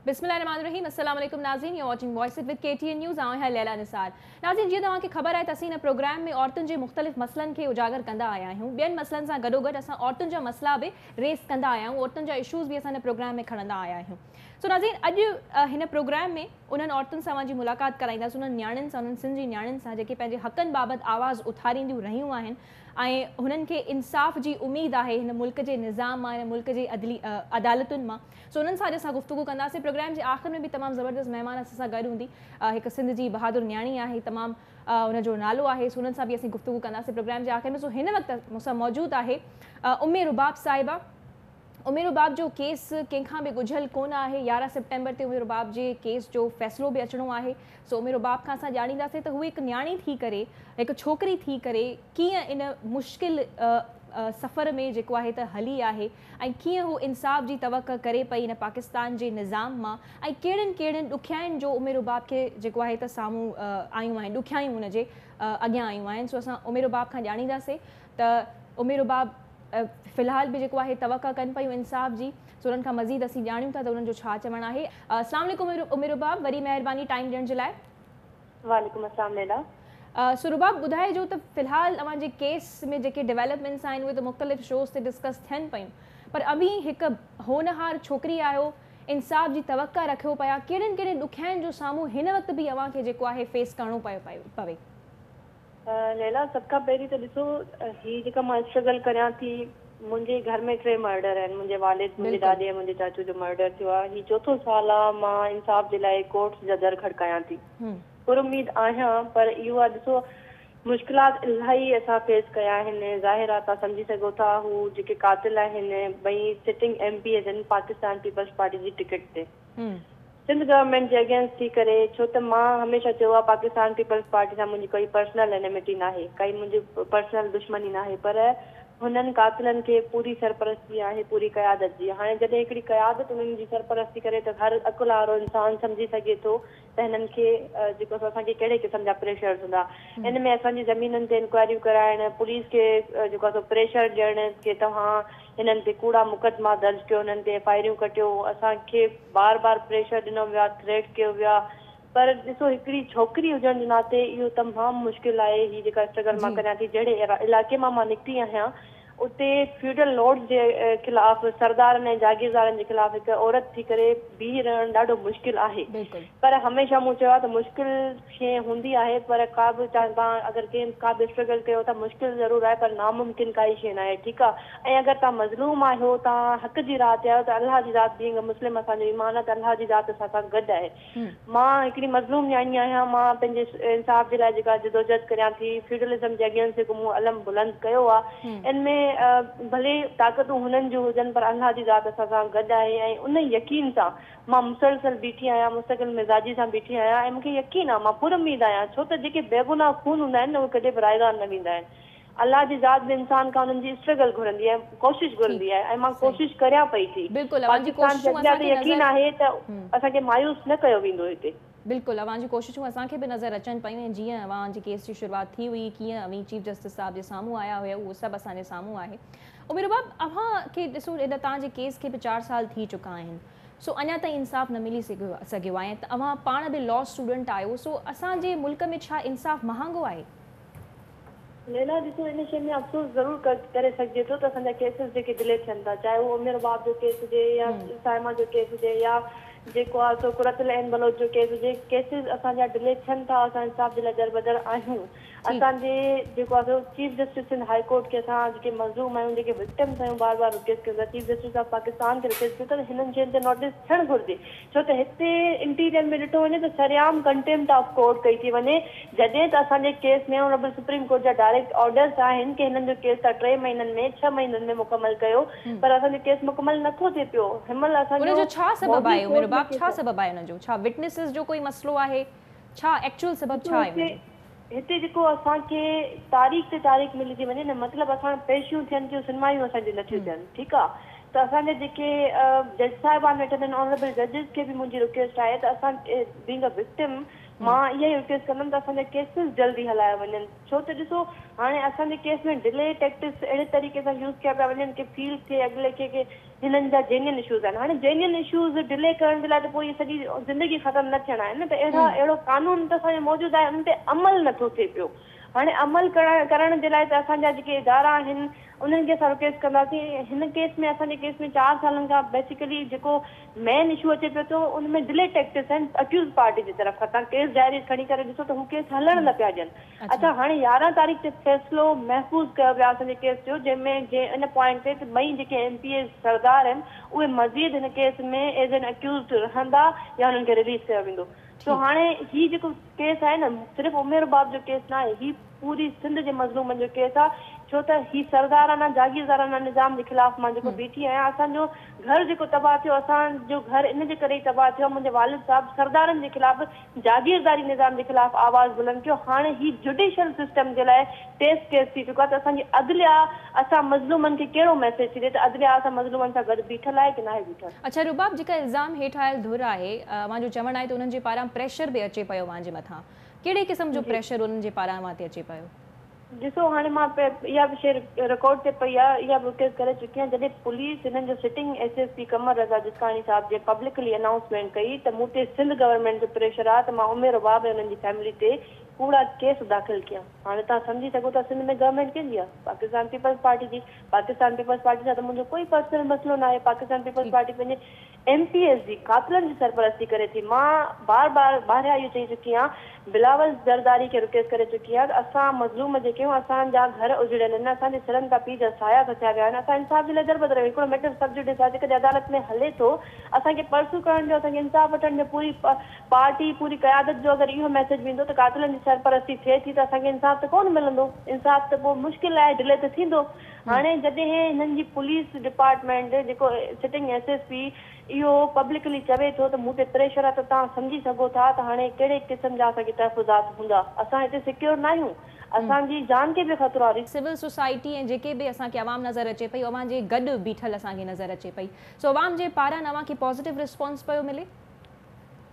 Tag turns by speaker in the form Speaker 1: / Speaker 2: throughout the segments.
Speaker 1: बिस्मिल्लाहिर्रहमानिर्रहीम। अस्सलाम वालेकुम नाज़रीन, U watching voice with KTN news. आऊं है लैला निसार। नाज़रीन, जीअं तव्हांखे ख़बर आहे त असीं हिन प्रोग्राम में औरतुनि जे मुख़्तलिफ़ मसइलनि खे उजागर कंदा आया आहियूं। ॿियनि मसइलनि सां गॾोगॾु असां औरतुनि जा मसइला बि रेस कंदा आया आहियूं, औरतुनि जा इशूज़ बि असां हिन प्रोग्राम में खणंदा आया आहियूं। सो नाज़रीन, अॼु हिन प्रोग्राम में उन्हनि औरतुनि सां मुंहिंजी मुलाक़ात कराईंदासीं, उन्हनि न्याणियुनि सां, उन्हनि सिंध जी न्याणियुनि सां जेके पंहिंजे हक़नि बाबति आवाज़ उथारींदियूं रहियूं आहिनि ऐं हुननि खे इंसाफ़ जी उमेद आहे हिन मुल्क जे निज़ाम मां, हिन मुल्क जे अदालतुनि मां। सो उन्हनि सां अॼु असां गुफ़्तगू कंदासीं। प्रोग्राम जे आख़िर में बि तमामु ज़बरदस्त महिमान असां सां गॾु हूंदी। हिकु सिंध जी बहादुर न्याणी आहे, तमामु उनजो नालो आहे, सो उन्हनि सां बि असीं गुफ़्तगू कंदासीं प्रोग्राम जे आख़िर में। सो हिन वक़्तु मूंसां मौजूदु आहे उम्मे रुबाब साहिबा। उम्मे रुबाब जो केस कंहिंखां बि ॻुझल कोन आहे। 11 सितंबर ते उम्मे रुबाब जे केस जो फ़ैसिलो बि अचिणो आहे। सो उम्मे रुबाब खां असां ॼाणींदासीं त उहे हिकु न्याणी थी करे, हिकु छोकिरी थी करे कीअं इन मुश्किल सफ़र में जेको आहे त हली आहे ऐं कीअं हू इंसाफ़ जी तवक़ा करे पई हिन पाकिस्तान जे निज़ाम मां ऐं कहिड़ियुनि कहिड़ियुनि ॾुखियाईनि जो उम्मे रुबाब खे जेको आहे त साम्हूं आयूं आहिनि, ॾुखियायूं हुनजे अॻियां आयूं आहिनि। सो असां उम्मे रुबाब खां ॼाणींदासीं त उम्मे रुबाब फ़िलहाल बि जेको आहे तवक़ा कनि पियूं इंसाफ़ जी। सो उन्हनि खां मज़ीद असीं ॼाणियूं था त उन्हनि जो छा चवणु आहे। अस्सलाम वालेकुम उम्मे रुबाब, वरी महिरबानी टाइम ॾियण जे लाइ।
Speaker 2: वालेकुम अस्सलाम लैला।
Speaker 1: सो रुबाब, ॿुधाइजो त फ़िलहाल तव्हांजे केस में जेके डेवलपमेंट्स आहिनि उहे त मुख़्तलिफ़ शोज़ ते डिस्कस थियनि पियूं, पर अभी हिकु होनहार छोकिरी आहियो, इंसाफ़ जी तवक़ा रखियो पिया, कहिड़ियुनि कहिड़ियुनि ॾुखियाईनि जो साम्हूं हिन वक़्तु बि अव्हांखे जेको आहे फेस करिणो पवे?
Speaker 2: लैला, सभ खां पहिरीं त ॾिसो, ही जेका मां स्ट्रगल करियां थी, मुंहिंजे घर में 3 मर्डर आहिनि। मुंहिंजे वालिद, मुंहिंजे ॾाॾे ऐं मुंहिंजे चाचू जो मर्डर थियो आहे। ही 4थो साल आहे मां इंसाफ़ जे लाइ कोर्ट्स जा दर खड़कायां थी। पुरुमीद आहियां, पर इहो आहे ॾिसो मुश्किलात इलाही असां फेस कया आहिनि। ज़ाहिर आहे तव्हां सम्झी सघो था, हू जेके कातिल आहिनि ॿई सिटिंग MP आहिनि पाकिस्तान पीपल्स पार्टी जी टिकट ते, सिंध गवर्नमेंट जे अगेंस्ट थी करे। छो त मां हमेशह चयो आहे पाकिस्तान पीपल्स पार्टी सां मुंहिंजी कोई पर्सनल एनिमिटी न आहे, काई मुंहिंजी पर्सनल दुश्मनी न आहे, पर हुननि कातिलनि खे पूरी सरपरस्ती आहे, पूरी क़यादत जी। हाणे जॾहिं हिकिड़ी क़यादत उन्हनि जी सरपरस्ती करे त हर अकुल वारो इंसान सम्झी सघे थो त हिननि खे जेको असांखे कहिड़े क़िस्म जा प्रेशर्स हूंदा। इन में असांजी ज़मीननि ते इंक्वायरियूं कराइण, पुलिस खे जेको आहे प्रेशर ॾियण की तव्हां हिननि ते कूड़ा मुक़दमा दर्ज कयो, हिननि ते FIR कटियो। असांखे बार बार प्रेशर ॾिनो वियो आहे, थ्रेट कयो वियो आहे। पर ॾिसो, हिकिड़ी छोकिरी हुजण जे नाते इहो तमामु मुश्किल आहे। ही जेका स्ट्रगल मां करियां थी, जहिड़े इलाइक़े मां निकिती आहियां उते फ्यूडल लॉर्ड्स जे ख़िलाफ़, सरदारनि ऐं जागीरदारनि जे ख़िलाफ़ हिकु औरत थी करे बीह रहणु ॾाढो मुश्किल आहे। पर हमेशह मूं चयो आहे त मुश्किल शइ हूंदी आहे, पर का बि तव्हां अगरि कंहिं का बि स्ट्रगल कयो था, मुश्किल ज़रूरु आहे, पर नामुमकिन काई शइ न आहे। ठीकु आहे। ऐं अगरि तव्हां मज़लूम आहियो, तव्हां हक़ जी राह ते आहियो, त अलाह जी ज़ात बीइंग मुस्लिम असांजो ईमान आहे त अलाह जी ज़ात असां सां गॾु आहे। मां हिकिड़ी मज़लूम न्याणी आहियां। मां पंहिंजे इंसाफ़ जे लाइ जेका जदोजहद करियां थी, फ्यूडलिज़म जे अगेंस्ट जेको मूं अलम बुलंद कयो आहे, इनमें भले ताक़तूं हुननि जूं हुजनि, पर अलाह जी ज़ात असां सां गॾु आहे। ऐं उन यकीन सां मां मुसलसल बीठी आहियां, मुस्तक़िल मिज़ाजी सां बीठी आहियां। ऐं मूंखे यकीन आहे, मां पुरुमीद आहियां, छो त जेके बेगुनाह खून हूंदा आहिनि न, उहे कॾहिं बि रायगार न वेंदा आहिनि। अलाह जी ज़ात बि इंसान खां उन्हनि जी स्ट्रगल घुरंदी आहे, कोशिशि घुरंदी आहे, ऐं मां कोशिशि करियां पई थी। पाकिस्तान जे अॻियां त यकीन आहे त असांखे मायूस न कयो वेंदो हिते।
Speaker 1: बिल्कुलु, अव्हांजी कोशिशूं असांखे बि नज़र अचनि पियूं ऐं जीअं अव्हांजी केस जी शुरूआति थी हुई, कीअं अवी चीफ जस्टिस साहब जे साम्हूं आया हुया, उहो सभु असांजे साम्हूं आहे। उम्मे रुबाब, अव्हांखे ॾिसो, एॾा तव्हांजे केस खे बि 4 साल थी चुका आहिनि। सो अञा ताईं इंसाफ़ न मिली सघियो आहे। त अव्हां पाण बि लॉ स्टूडेंट आहियो। सो असांजे मुल्क में छा इंसाफ़ महांगो आहे?
Speaker 2: लैला, ॾिसो, इन शइ में अफ़सोस ज़रूरु करे सघिजे थो त असांजा केसिस जेके डिले थियनि था, चाहे उहो उम्मे रुबाब जो केस हुजे या साइमा जो केस हुजे या जेको आहे सो कुरतुल ऐन बलोच जो केस हुजे, केसिस असांजा डिले थियनि था। असां इंसाफ़ जे लाइ दरबदर आहियूं। असांजे जेको आहे chief justice in high court के असां जेके मज़लूम आहियूं, जेके विक्टिम्स आहियूं, बार बार रिक्वेस्ट कयूं था चीफ जस्टिस ऑफ पाकिस्तान खे रिक्वेस्ट कयूं था त हिननि शयुनि ते नोटिस थियणु घुरिजे। छो त हिते इंटीरियर में ॾिठो वञे त सरेआम कंटेम्प्ट ऑफ कोर्ट कई थी वञे, जॾहिं त असांजे केस में ऑनरेबल सुप्रीम कोर्ट जा डायरेक्ट ऑर्डर्स आहिनि की हिननि जो केस तव्हां 3 महीननि में 6 महीननि में मुकमल कयो, पर असांजो केस मुकमल नथो थिए पियो। हिनमहिल असांजो
Speaker 1: छा सबब आहे उम्मे रुबाब, छा सबब आहे हुनजो? छा विटनेसिस जो कोई मसलो आहे? छा एक्चुअल सबब छा आहे हुनजो?
Speaker 2: हिते जेको असांखे तारीख़ ते तारीख़ मिली थी वञे न, मतिलबु असां पेशियूं थियनि थियूं, सुनवायूं असांजी नथियूं थियनि। ठीकु आहे। त असांजे जेके जज साहिबान वेठल आहिनि, ऑनरेबल जजिस खे बि मुंहिंजी रिक्वेस्ट आहे त असां बीइंग अ विक्टिम, मां इहा ई रिक्वेस्ट कंदमि त असांजा केसिस जल्दी हलाया वञनि, छो त ॾिसो हाणे असांजे केस में डिले टैक्टिक्स अहिड़े तरीक़े सां यूज़ कया पिया वञनि की फील थिए अॻिले खे की हिननि जा जेन्युइन इशूज़ आहिनि। हाणे जेन्युइन इशूज़ डिले करण जे लाइ त पोइ इहे सॼी ज़िंदगी ख़तमु न थियणा आहिनि न, त अहिड़ो कानून त असांजो मौजूदु आहे, उन ते अमल नथो थिए पियो। हाणे अमल करण जे लाइ त असांजा जेके इदारा आहिनि उन्हनि खे असां रिक्वेस्ट कंदासीं। हिन केस में असांजे केस में 4 सालनि खां बेसिकली जेको मेन इशू अचे पियो थो उन में डिले टैक्टिक्स आहिनि अक्यूज़ पार्टी जी तरफ़ खां। तव्हां केस डायरी खणी करे ॾिसो त हू केस हलण न पिया ॾियनि। अच्छा, हाणे 11 तारीख़ ते फ़ैसिलो महफ़ूज़ कयो वियो आहे असांजे केस जो, जंहिंमें इन पॉइंट ते ॿई जेके MPA सरदार आहिनि उहे मज़ीद हिन केस में एज़ एन अक्यूज़ड रहंदा या हुननि खे रिलीज़ कयो वेंदो। तो हाणे ही जेको केस आहे न, सिर्फ़ु उमेर बाब जो केस न आहे, ही पूरी सिंध जे मज़लूमनि जो केस आहे। छो त ही सरदाराना जागीरदाराना निज़ाम जे ख़िलाफ़ मां जेको बीठी आहियां, असांजो घर जेको तबाह थियो, असांजो घर इन जे करे ई तबाह थियो, मुंहिंजे वालिद साहब सरदारनि जे ख़िलाफ़ जागीरदारी निज़ाम जे ख़िलाफ़ आवाज़ बुलंद कयो। हाणे ही जुडिशियल सिस्टम जे लाइ टेस्ट केस थी चुको आहे त असांजी अदलिया असां मज़लूमनि खे कहिड़ो मैसेज थी ॾिए त अदलिया असां मज़लूमनि सां गॾु बीठल आहे की न आहे बीठल।
Speaker 1: अच्छा रुबाब, जेका इल्ज़ाम हेठि आयल धुर आहे, मुंहिंजो चवणु आहे त उन्हनि जे पारां प्रेशर बि अचे पियो मुंहिंजे मथां, कहिड़े क़िस्म जो प्रेशर उन्हनि जे पारां मां ते अचे पियो?
Speaker 2: ॾिसो हाणे मां इहा बि शइ रिकॉर्ड ते पई आहे, इहा बि रिक्वेस्ट करे चुकी आहियां। जॾहिं पुलिस हिननि जो सिटिंग SSP कमर रज़ा जिसकानी साहब जे पब्लिकली अनाउंसमेंट कई त मूं ते सिंध गवर्नमेंट जो प्रेशर आहे त मां उमेर बाब ऐं हुननि जी फैमिली ते कूड़ा केस दाख़िल कया। हाणे तव्हां सम्झी सघो था सिंध में गवर्नमेंट कंहिंजी आहे? पाकिस्तान पीपल्स पार्टी जी। पाकिस्तान पीपल्स पार्टी सां त मुंहिंजो कोई पर्सनल मसइलो न आहे। पाकिस्तान पीपल्स पार्टी पंहिंजे MPS जी कातिलनि जी सरपरस्ती करे थी। मां बार बार ॿाहिरियां इहो चई चुकी आहियां, बिलावल ज़रदारी खे रिक्वेस्ट करे चुकी आहे त असां मज़लूम जेके आहियूं, असांजा घर उजड़ियल आहिनि, असांजे सिरनि तां पीउ जा साया सथिया विया आहिनि, असां इंसाफ़ जे लाइ दरबदर आहियूं। हिकिड़ो मैटर सब जुडिस आहे जेकॾहिं अदालत में हले थो, असांखे परसू करण जो, असांखे इंसाफ़ वठण जो, पूरी पार्टी पूरी क़यादत जो अगरि इहो मैसेज वेंदो त कातिलनि जी सरपरस्ती थिए थी त असांखे इंसाफ़ त कोन मिलंदो। इंसाफ़ त पोइ मुश्किल आहे, डिले त थींदो। हाणे जॾहिं हिननि जी पुलिस डिपार्टमेंट जेको सिटिंग SSP इहो पब्लिकली चवे थो त मूं ते प्रेशर आहे, त तव्हां सम्झी सघो था त हाणे कहिड़े क़िस्म जा असांखे तहफ़ुज़ात हूंदा। असां हिते सिक्योर न आहियूं, असांजी जान खे बि ख़तरो आहे।
Speaker 1: सिविल सोसाइटी ऐं जेके बि असांखे आवाम नज़र अचे पई, अवां जे गॾु बीठल असांखे नज़र अचे पई, सो अवाम जे पारां अवांखे पॉज़िटिव रिस्पॉन्स पियो मिले?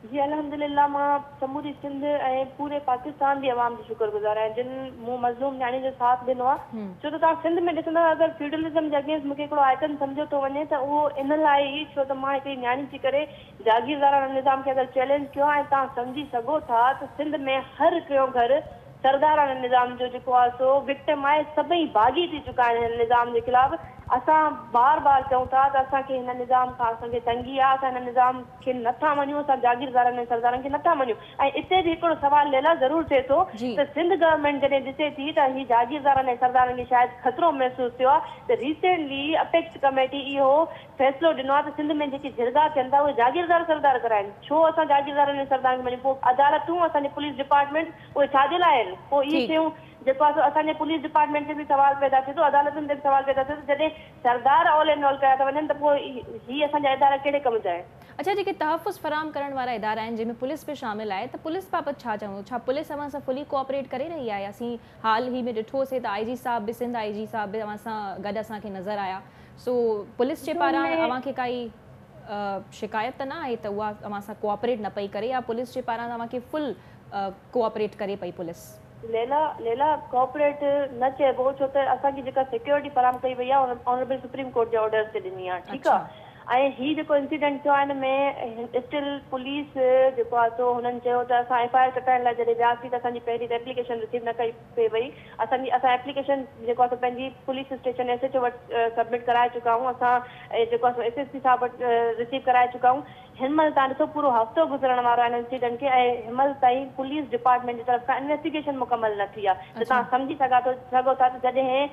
Speaker 2: जी अल्हम्दुलिल्लाह, मां समूरी सिंध ऐं पूरे पाकिस्तान जी आवाम जी शुक्रगुज़ार आहियां जिन मूं मज़लूम न्याणी जो साथ ॾिनो आहे। छो त तव्हां सिंध में ॾिसंदा, अगरि फ्यूडलिज़म जे अगेंस्ट मूंखे हिकिड़ो आइकन सम्झो थो वञे त उहो इन लाइ ई छो त मां हिकिड़ी न्याणी थी करे जागीरदाराना निज़ाम खे अगरि चैलेंज कयो आहे। तव्हां सम्झी सघो था त सिंध में हर हिकिड़ो घर सरदाराना निज़ाम जो जेको आहे सो विक्टिम आहे। सभई भागी थी चुका आहिनि हिन निज़ाम जे ख़िलाफ़। असां बार बार चऊं था त असांखे हिन निज़ाम खां असांखे तंगी आहे, असां हिन निज़ाम खे नथा मञूं, असां जागीरदारनि ऐं सरदारनि खे नथा मञूं। ऐं इते बि हिकिड़ो सवाल लैला ज़रूरु थिए थो त सिंध गवर्नमेंट जॾहिं ॾिसे थी त ही जागीरदारनि ऐं सरदारनि खे शायदि ख़तरो महसूसु थियो आहे, त रिसेंटली अपेक्स कमेटी इहो फ़ैसिलो ॾिनो आहे त सिंध में जेकी जिरगा थियनि था उहे जागीरदार सरदार कराइनि। छो असां जागीरदारनि ऐं सरदारनि खे मञूं? पोइ अदालतूं, असांजी पुलिस डिपार्टमेंट, उहे छाजे लाइ आहिनि? पोइ इहे शयूं जेको आहे असांजे पुलिस डिपार्टमेंट ते बि सवाल पैदा थिए थो, अदालतुनि ते बि सवाल पैदा थिए थो। जॾहिं सरदार ऑल एंड ऑल कया था वञनि त पोइ ही असांजा इदारा कहिड़े कम जा आहिनि?
Speaker 1: अच्छा, जेके तहफ़ुज़ फराम करण वारा इदारा आहिनि जंहिंमें पुलिस बि शामिल आहे, त पुलिस बाबति छा चऊं? छा पुलिस अवां सां फुली कोऑपरेट करे रही आहे? असीं हाल ही में ॾिठोसीं त IG साहब बि, सिंध IG साहब बि अवां सां गॾु असांखे नज़र आया। सो पुलिस जे पारां अवांखे काई शिकायत त न आहे त उहा अवां सां कोऑपरेट न पई करे, या पुलिस जे पारां अवांखे फुल कोऑपरेट करे पई पुलिस?
Speaker 2: लेला कोऑपरेट न चइबो, छो त असांजी जेका सिक्योरिटी फराम कई वई आहे ऑनरेबल सुप्रीम कोर्ट जे ऑर्डर्स ते ॾिनी आहे। ठीकु आहे। ऐं ही जेको इंसिडेंट थियो आहे हिन में स्टिल पुलिस जेको आहे सो हुननि चयो त असां FIR कटाइण लाइ जॾहिं वियासीं त असांजी पहिरीं त एप्लीकेशन रिसीव न कई पई वई। असां एप्लीकेशन जेको आहे पंहिंजी पुलिस स्टेशन SHO वटि सबमिट कराए चुका आहियूं। असां जेको आहे SSP साहब वटि रिसीव कराए चुका आहियूं। हिन महिल तव्हां ॾिसो पूरो हफ़्तो गुज़रण वारो आहे इंसिडेंट खे, ऐं हिन महिल ताईं पुलिस डिपार्टमेंट जी तरफ़ सां इन्वेस्टिगेशन मुकमल न थी आहे। त तव्हां सम्झी सघो था त जॾहिं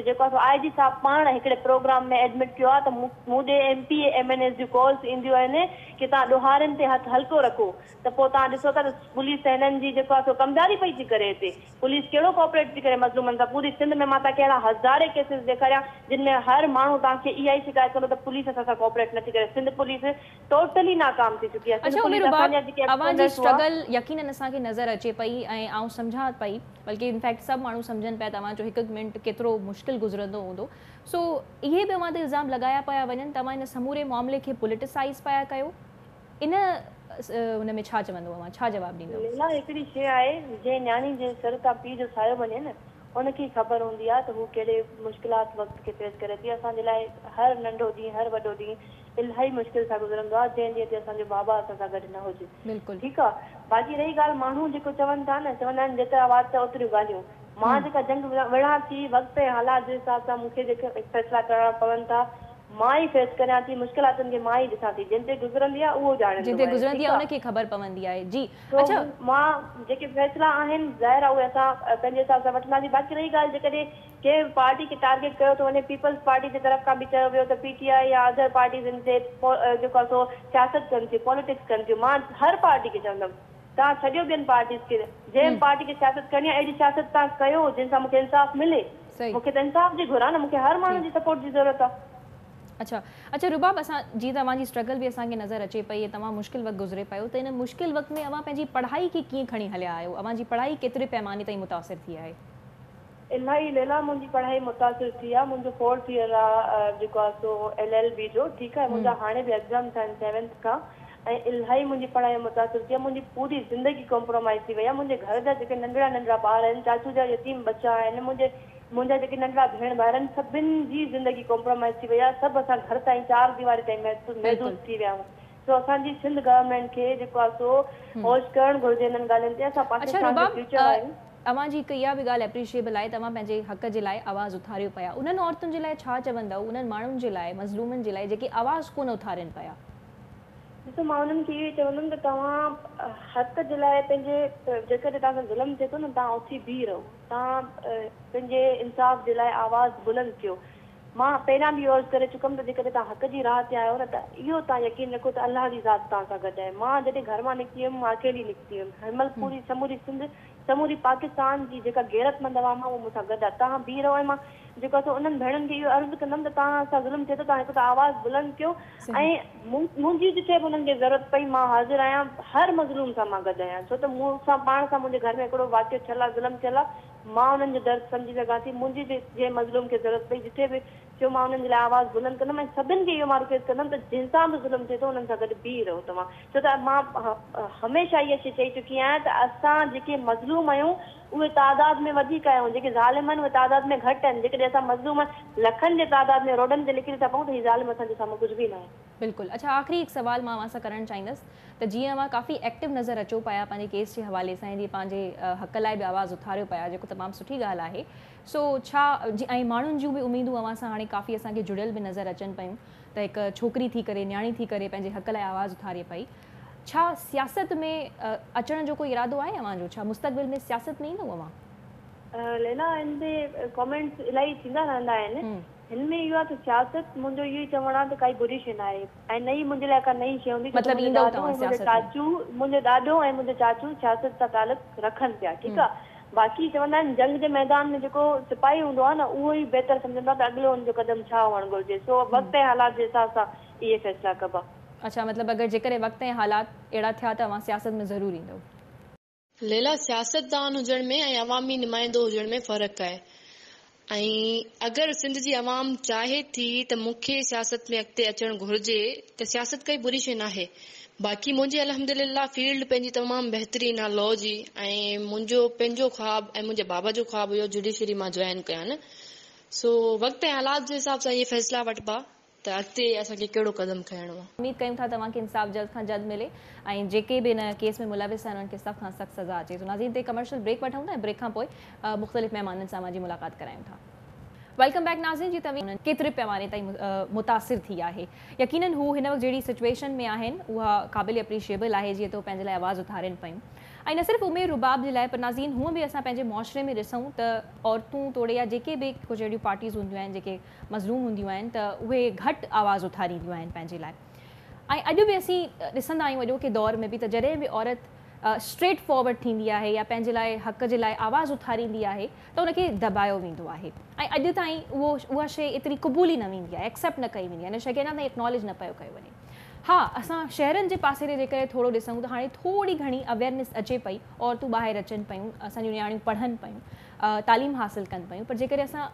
Speaker 2: जेको आहे IG साहब पाण हिकिड़े प्रोग्राम में एडमिट कयो आहे त मूं ॾे MPA MNS जूं कॉल्स ईंदियूं आहिनि की तव्हां ॾोहारियुनि ते हथु हल्को रखो। त पोइ तव्हां ॾिसो था त पुलिस त हिननि जी जेको आहे सो कमज़ारी पई थी करे। हिते पुलिस कहिड़ो कोऑपरेट थी करे मज़लूमनि सां? पूरी सिंध में मां तव्हांखे अहिड़ा हज़ारे केसिस ॾेखारियां जिन में हर माण्हू तव्हांखे इहा ई शिकायत कंदो त पुलिस असां सां कोऑपरेट नथी करे। सिंध पुलिस टोटली नाकाम थी चुकी आहे।
Speaker 1: अच्छा उमेर रुबाब, अवांजी स्ट्रगल यकीनन असांखे नज़र अचे पई ऐं आउं सम्झां पई, बल्कि इनफैक्ट सभु माण्हू सम्झनि पिया तव्हांजो हिकु मिंट केतिरो मुश्किल गुज़रंदो हूंदो। सो इहे बि अवां ते इल्ज़ाम लॻाया पिया वञनि, तव्हां इन समूरे मामले खे पॉलिटिसाइज़ पिया कयो। इन हुन में छा चवंदो छा जवाबु ॾींदो?
Speaker 2: लीला हिकिड़ी शइ आहे, जंहिं न्याणी जे सर तां पीउ जो सायो वञे न, उनखे ख़बर हूंदी आहे त हू कहिड़े मुश्किलात वक़्त खे फेस करे थी। असांजे लाइ हर नंढो ॾींहुं, हर वॾो ॾींहुं इलाही मुश्किल सां गुज़रंदो आहे, जंहिं ॾींहं ते असांजो बाबा असां सां गॾु न हुजे।
Speaker 1: बिल्कुलु
Speaker 2: ठीकु आहे। बाक़ी रही ॻाल्हि माण्हू जेको चवनि था न, चवंदा आहिनि जेतिरा वात ओतिरियूं ॻाल्हियूं। मां जेका जंग विढ़ां थी, वक़्त ऐं हालात जे हिसाब सां मूंखे जेके फ़ैसिला करणा पवनि था, मां ई फेस करियां थी, मुश्किलातुनि खे मां ई ॾिसां थी। जिन ते गुज़रंदी आहे उहो ॼाणंदो
Speaker 1: जिते
Speaker 2: आहे।
Speaker 1: गुज़रंदी
Speaker 2: ठीकु
Speaker 1: आहे
Speaker 2: आहे।
Speaker 1: उनखे ख़बर पवंदी आहे। जी
Speaker 2: तो
Speaker 1: अच्छा
Speaker 2: मां जेके फ़ैसिला आहिनि ज़ाहिर आहे उहे असां पंहिंजे हिसाब सां वठंदासीं। बाक़ी रही ॻाल्हि जेकॾहिं कंहिं पार्टी खे टारगेट कयो थो वञे, पीपल्स पार्टी जे तरफ़ खां बि चयो वियो त PTI या अदर पार्टीज़ इन ते जेको आहे सो सियासत कनि थियूं, पॉलिटिक्स कनि थियूं। मां हर पार्टी खे चवंदमि तव्हां छॾियो ॿियनि पार्टीज़ खे, जंहिं पार्टी खे सियासत करणी आहे अहिड़ी सियासत तव्हां कयो जिन सां मूंखे इंसाफ़ मिले।
Speaker 1: सही
Speaker 2: मूंखे त इंसाफ़ जी घुर आहे न, मूंखे हर माण्हू जी सपोर्ट जी ज़रूरत आहे।
Speaker 1: अच्छा रुबाब, असां जी तव्हांजी स्ट्रगल बि असांखे नज़र अचे पई, तव्हां मुश्किल वक़्तु गुज़रे पियो, त इन मुश्किल वक़्त में अव्हां पंहिंजी पढ़ाई खे कीअं खणी हलिया आहियो? अव्हांजी पढ़ाई केतिरे पैमाने ताईं मुतासिर थी आहे?
Speaker 2: इलाही लीला मुंहिंजी पढ़ाई मुतासिर थी आहे। मुंहिंजो 4th ईयर आहे जेको आहे सो LLB जो। ठीकु आहे। मुंहिंजा हाणे बि एग्ज़ाम्स आहिनि 7th खां, ऐं इलाही मुंहिंजी पढ़ाई मुतासिर थी आहे। मुंहिंजी पूरी ज़िंदगी कॉम्प्रोमाइज़ थी वई आहे। मुंहिंजे घर जा जेके नंढड़ा नंढड़ा ॿार आहिनि, चाचू जा यतीम बच्चा आहिनि, मुंहिंजा जेके नंढड़ा भेण भाउर आहिनि, सभिनि जी ज़िंदगी कॉम्प्रोमाइज़ थी वई आहे। सभु असां घर ताईं 4 दीवारी ताईं महदूद थी विया आहियूं। सो असांजी सिंध गवर्नमेंट खे जेको आहे सो होश करणु घुरिजे इन्हनि ॻाल्हियुनि ते। असां पाकिस्तान जो फ्यूचर आहियूं।
Speaker 1: अव्हांजी हिकु इहा बि ॻाल्हि एप्रिशिएबल आहे, तव्हां पंहिंजे हक़ जे लाइ आवाज़ु उथारियो पिया। उन्हनि औरतुनि जे लाइ छा चवंदव, उन्हनि माण्हुनि जे लाइ, मज़लूमनि जे लाइ जेके आवाज़ु कोन उथारनि पिया?
Speaker 2: ॾिसो, मां उन्हनि खे इहो ई चवंदमि त तव्हां हक़ जे लाइ पंहिंजे जेकॾहिं तव्हां सां ज़ुल्म थिए थो न, तव्हां उथी बीह रहो। तव्हां पंहिंजे इंसाफ़ जे लाइ आवाज़ु बुलंद कयो। मां पहिरियां बि अर्ज़ु करे चुकमि त जेकॾहिं तव्हां हक़ जी राह ते आहियो न, त इहो तव्हां यकीन रखो त अलाह जी ज़ात तव्हां सां गॾु आहे। मां जॾहिं घर मां निकिती हुयमि, मां अकेली निकिती हुयमि। हिन महिल पूरी समूरी सिंध, समूरी पाकिस्तान जी जेका गैरतमंद आवाम आहे उहो मूंसां गॾु आहे। तव्हां बीह रहो। ऐं मां जेको आहे उन्हनि भेणनि खे इहो अर्ज़ु कंदमि त तव्हां सां ज़ुल्म थिए थो, तव्हां हिकु त आवाज़ु बुलंद कयो। ऐं मुंहिंजी जिथे बि उन्हनि खे ज़रूरत पई, मां हाज़िर आहियां। हर मज़लूम सां मां गॾु आहियां। छो त मूंसां पाण सां मुंहिंजे घर में हिकिड़ो वाक़ियो थियल आहे, ज़ुल्म थियल आहे। मां उन्हनि जो दर्द सम्झी सघां थी। मुंहिंजी जे मज़लूम खे ज़रूरत पई, जिथे बि थियो, मां उन्हनि जे लाइ आवाज़ु बुलंद कंदमि। ऐं सभिनि खे इहो मां रिक्वेस्ट कंदमि त जिन सां बि ज़ुल्म थिए थो उन्हनि सां गॾु बीह रहो तव्हां। छो त मां हमेशह इहा शइ चई चुकी आहियां त असां जेके मज़लूम आहियूं उहे तादाद में वधीक आहियूं, जेके ज़ालिम आहिनि उहे तादाद में घटि आहिनि। जेकॾहिं असां मज़लूम लखनि जे तादाद में रोडनि ते निकिरी था पऊं, त हीअ ज़ालिम असांजे साम्हूं कुझु बि न आहे।
Speaker 1: बिल्कुलु। अच्छा, आख़िरी हिकु सवाल मां अव्हां सां करणु चाहींदसि त जीअं अव्हां काफ़ी एक्टिव नज़र अचो पिया पंहिंजे केस जे हवाले सां, जीअं पंहिंजे हक़ लाइ बि आवाज़ु उथारियो पिया, जेको तमामु सुठी ॻाल्हि आहे। सो छा ऐं माण्हुनि जूं बि उमेदूं अव्हां सां हाणे काफ़ी असांखे जुड़ियल बि नज़र अचनि पियूं त हिकु छोकिरी थी करे, न्याणी थी करे पंहिंजे हक़ लाइ आवाज़ु उथारे पई। छा सियासत में अचण जो कोई इरादो आहे अव्हांजो? छा मुस्तक़बिल में सियासत में ईंदव अव्हां?
Speaker 2: लेला, हिन ते कॉमेंट्स इलाही थींदा रहंदा आहिनि। हिन में इहो आहे त सियासत, मुंहिंजो इहो ई चवणु आहे त काई बुरी शइ न आहे। ऐं नई मुंहिंजे लाइ का नई शइ हूंदी।
Speaker 1: मुंहिंजो
Speaker 2: ॾाॾो ऐं मुंहिंजो चाचू सियासत सां तालुक़ु रखनि पिया। ठीकु आहे। बाक़ी चवंदा आहिनि जंग जे मैदान में जेको सिपाही हूंदो आहे न, उहो ई बहितर सम्झंदो आहे त अॻिलो हुनजो क़दम छा हुअणु घुरिजे। सो वक़्त ऐं हालात जे हिसाब सां इहे फ़ैसिला कबा।
Speaker 1: अच्छा, मतिलबु अगरि जेकॾहिं वक़्त ऐं हालात अहिड़ा थिया त अव्हां सियासत में ज़रूरु ईंदव?
Speaker 3: लेला, सियासतदान हुजण में ऐं अवामी नुमाइंदो हुजण में फ़र्क़ु आहे। ऐं अगरि सिंध जी अवाम चाहे थी त मूंखे सियासत में अॻिते अचणु घुरिजे, त सियासत काई बुरी शइ न आहे। बाक़ी मुंहिंजी अल्हम्दुलिल्लाह फील्ड पंहिंजी तमामु बहितरीनु आहे लॉ जी। ऐं मुंहिंजो पंहिंजो ख़्वाबु ऐं मुंहिंजे बाबा जो ख़्वाबु हुयो जुडिशरी मां जॉइन कयां न। सो वक़्त ऐं हालात जे हिसाब सां इहे फ़ैसिला वठिबा त अॻिते असांखे कहिड़ो क़दम खणणो आहे।
Speaker 1: उम्मीद कयूं था तव्हांखे इंसाफ़ जल्द खां जल्द मिले ऐं जेके बि हिन केस में मुलविस आहिनि उन्हनि खे सख़्त खां सख़्त सज़ा अचे। सो नाज़रीन, ते कमर्शियल ब्रेक वठूं था ऐं ब्रेक खां पोइ मुख़्तलिफ़ महिमाननि सां मुंहिंजी मुलाक़ात करायूं था। वेलकम बैक नाज़रीन। जी तव्हां केतिरे पैमाने ताईं मुतासिर थी आहे? यकीनन हू हिन वक़्तु जहिड़ी सिचुएशन में आहिनि उहा क़ाबिल अप्रीशिएबल आहे, जीअं त पंहिंजे लाइ आवाज़ु उथारनि पियूं। ऐं न सिर्फ़ु उमेर रुबाब जे लाइ, पर नाज़रीन हूअं बि असां पंहिंजे मुआशरे में ॾिसूं त औरतूं तोड़े या जेके बि कुझु अहिड़ियूं पार्टीज़ हूंदियूं आहिनि जेके मज़लूम हूंदियूं आहिनि, त उहे घटि आवाज़ु उथारींदियूं आहिनि पंहिंजे लाइ। ऐं अॼु बि असीं ॾिसंदा आहियूं अॼोके दौर में बि त जॾहिं बि औरत स्ट्रेट फॉर्वड थींदी आहे या पंहिंजे लाइ हक़ जे लाइ आवाज़ु उथारींदी आहे त उनखे दबायो वेंदो आहे। ऐं अॼु ताईं उहा शइ एतिरी क़बूल ई न वेंदी आहे, एक्सेप्ट न कई वेंदी आहे, इन शइ खे अञा ताईं एक्नॉलेज न पियो कयो वञे। हा, असां शहरनि जे पासे ते जेकॾहिं थोरो ॾिसूं त हाणे थोरी घणी अवेयरनेस अचे पई, औरतूं ॿाहिरि अचनि पियूं, असांजूं नियाणियूं पढ़नि पियूं, तालीम हासिलु कनि पियूं। पर जेकॾहिं असां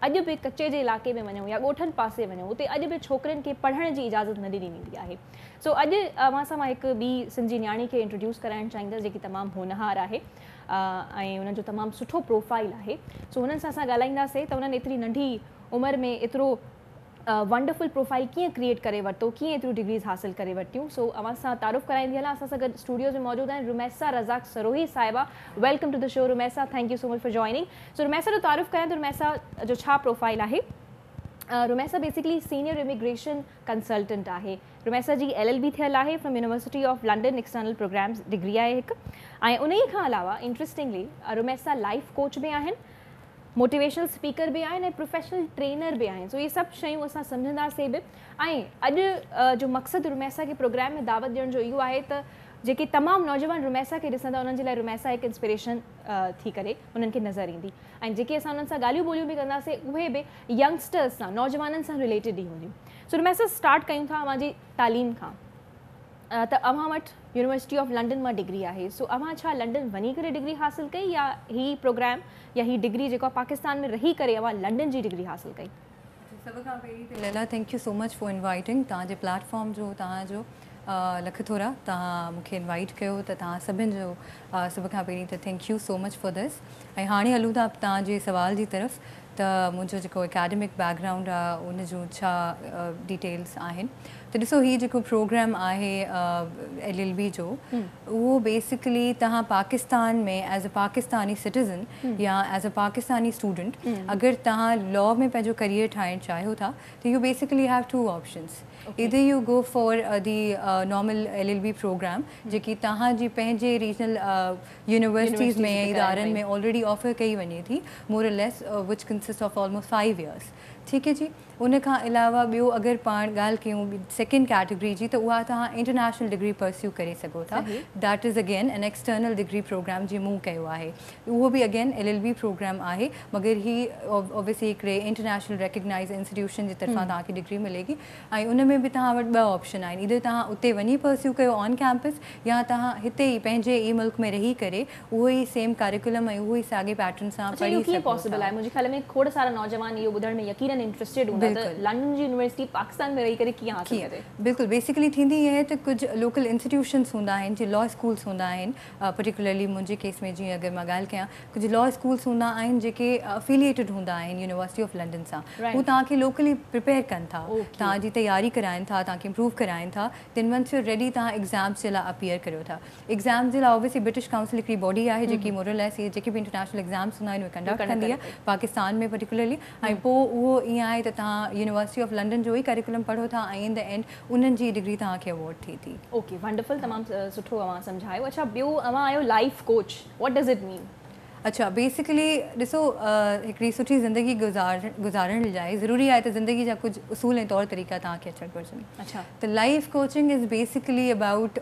Speaker 1: अॼु बि कच्चे जे इलाइक़े में वञूं या ॻोठनि पासे वञूं उते अॼु बि छोकिरियुनि खे पढ़ण जी इजाज़त न ॾिनी वेंदी आहे। सो अॼु अव्हां सां मां हिकु ॿी सिंधी न्याणी खे इंट्रोड्यूस कराइणु चाहींदसि जेकी तमामु होनहार आहे ऐं उन्हनि जो तमामु सुठो प्रोफाइल आहे। सो हुननि सां असां ॻाल्हाईंदासीं त उन्हनि एतिरी नंढी उमिरि में एतिरो वंडरफुल प्रोफाइल कीअं क्रिएट करे वरितो, कीअं एतिरियूं डिग्रीज़ हासिल करे वरितियूं। सो अव्हां सां तारुफ़ कराईंदी हलां। असां सां गॾु स्टूडियोज़ में मौजूदु आहिनि Rumaisa Razzaq Sarohi Sahiba. Welcome to the show Rumaisa, thank you so much for joining. So Rumaisa जो तारुफ़ कयां त रुमैसा जो छा प्रोफाइल आहे। Rumaisa basically senior immigration consultant आहे। रुमैसा जी LLB थियल आहे from university of London, external programmes degree आहे हिकु। ऐं उन ई खां अलावा इंट्रस्टिंगली रुमैसा लाइफ कोच बि आहिनि, मोटिवेशनल स्पीकर भी आहिनि ऐं प्रोफेशनल ट्रेनर भी आहिनि। सो ये सभु शयूं असां सम्झंदासीं बि। ऐं अॼु जो मक़सदु रुमैसा खे प्रोग्राम में दावत ॾियण जो इहो आहे त जेके तमामु नौजवान रुमैसा खे ॾिसंदा उन्हनि जे लाइ रुमैसा हिकु इंस्पिरेशन थी करे उन्हनि खे नज़र ईंदी। ऐं जेके असां उन्हनि सां ॻाल्हियूं ॿोलियूं बि कंदासीं उहे बि यंगस्टर्स सां, नौजवाननि सां रिलेटेड ई हूंदियूं। सो रुमैसा स्टार्ट कयूं था अव्हांजी तालीम खां। त अव्हां वटि यूनिवर्सिटी ऑफ लंडन मां डिग्री आहे। सो अव्हां छा लंडन वञी करे डिग्री हासिल कई या ही प्रोग्राम या ही डिग्री जेको पाकिस्तान में रही करे अव्हां लंडन जी डिग्री हासिल कई?
Speaker 4: सभ खां पहिरीं त Laila thank you so much for inviting. तव्हांजे प्लेटफॉर्म जो तव्हांजो लख थोरा तव्हां मूंखे इनवाइट कयो त तव्हां सभिनि जो सभ खां पहिरीं त thank you so much for this. ऐं हाणे हलूं था तव्हांजे सवाल जी तरफ़ त मुंहिंजो जेको एकेडमिक बैकग्राउंड आहे उन जूं छा डिटेल्स आहिनि। त ॾिसो हीउ जेको प्रोग्राम आहे LLB जो उहो बेसिकली तव्हां पाकिस्तान में एज अ पाकिस्तानी सिटीज़न या एज अ पाकिस्तानी स्टूडेंट अगरि तव्हां लॉ में पंहिंजो करियर ठाहिणु चाहियो था त you basically have two options. either you go for the normal LLB program जेकी तव्हांजी पंहिंजे रीजनल यूनिवर्सिटीज़ में इदारनि में ऑलरेडी ऑफर कई वञे थी more or less which consists of almost 5 years। ठीक है जी। उन खां अलावा ॿियो अगरि पाण ॻाल्हि कयूं सेकेंड कैटेगरी जी त उहा तव्हां इंटरनेशनल डिग्री परस्यू करे सघो था। That is again an external degree programme जी मूं कयो आहे। उहो बि अगेन LLB प्रोग्राम आहे मगर ही ऑब्वियसली हिकिड़े इंटरनेशनल रिकग्नाइज़ इंस्टीट्यूशन जी तरफ़ां तव्हांखे डिग्री मिलेगी। ऐं उन में बि तव्हां वटि ॿ ऑप्शन आहिनि, इधर तव्हां उते वञी परस्यू कयो ऑन कैंपस या तव्हां हिते ई पंहिंजे ई मुल्क में रही करे उहो ई सेम करिकुलम ऐं उहो ई साॻे पैटर्न सां पढ़ी सघो।
Speaker 1: पॉसिबल आहे? मुंहिंजे ख़्याल में खोड़ सारा नौजवान इहो ॿुधण में यकीनन इंटरेस्टेड हूंदा त लंडन जी यूनिवर्सिटी पाकिस्तान में रही करे कीअं हासिल करे।
Speaker 4: बिल्कुलु बेसिकली थींदी आहे त कुझु लोकल इंस्टीट्यूशन्स हूंदा आहिनि जीअं लॉ स्कूल्स हूंदा आहिनि। पर्टिकुलरली मुंहिंजे केस में जीअं अगरि मां ॻाल्हि कयां कुझु लॉ स्कूल्स हूंदा आहिनि जेके अफिलिएटेड हूंदा आहिनि यूनिवर्सिटी ऑफ लंडन सां। हू तव्हांखे लोकली प्रिपेयर कनि था, तव्हांजी तयारी कराइनि था, तव्हांखे इम्प्रूव कराइनि था। देन वंस यू रेडी तव्हां एग्ज़ाम्स जे लाइ अपीयर करियो था। एग्ज़ाम्स जे लाइ ऑब्वियसली ब्रिटिश काउंसिल हिकिड़ी बॉडी आहे जेकी मोर और लेस जेके बि इंटरनेशनल एग्ज़ाम्स हूंदा आहिनि उहे कंडक्ट कंदी आहे पाकिस्तान में पर्टिकुलरली। ऐं पोइ उहो ईअं आहे त तव्हां यूनिवर्सिटी ऑफ लंडन जो ई करिकुलम पढ़ो था ऐं इन द एंड उन्हनि जी डिग्री तव्हांखे अवॉर्ड थिए थी।
Speaker 1: ओके वंडरफुल, तमामु सुठो अव्हां सम्झायो। अच्छा ॿियो अव्हां आहियो life coach, what does it mean?
Speaker 4: अच्छा बेसिकली ॾिसो हिकिड़ी सुठी ज़िंदगी गुज़ारण लाइ ज़रूरी आहे त ज़िंदगी जा कुझु उसूल ऐं तौर तरीक़ा तव्हांखे अचणु घुरिजनि। अच्छा त life coaching is basically about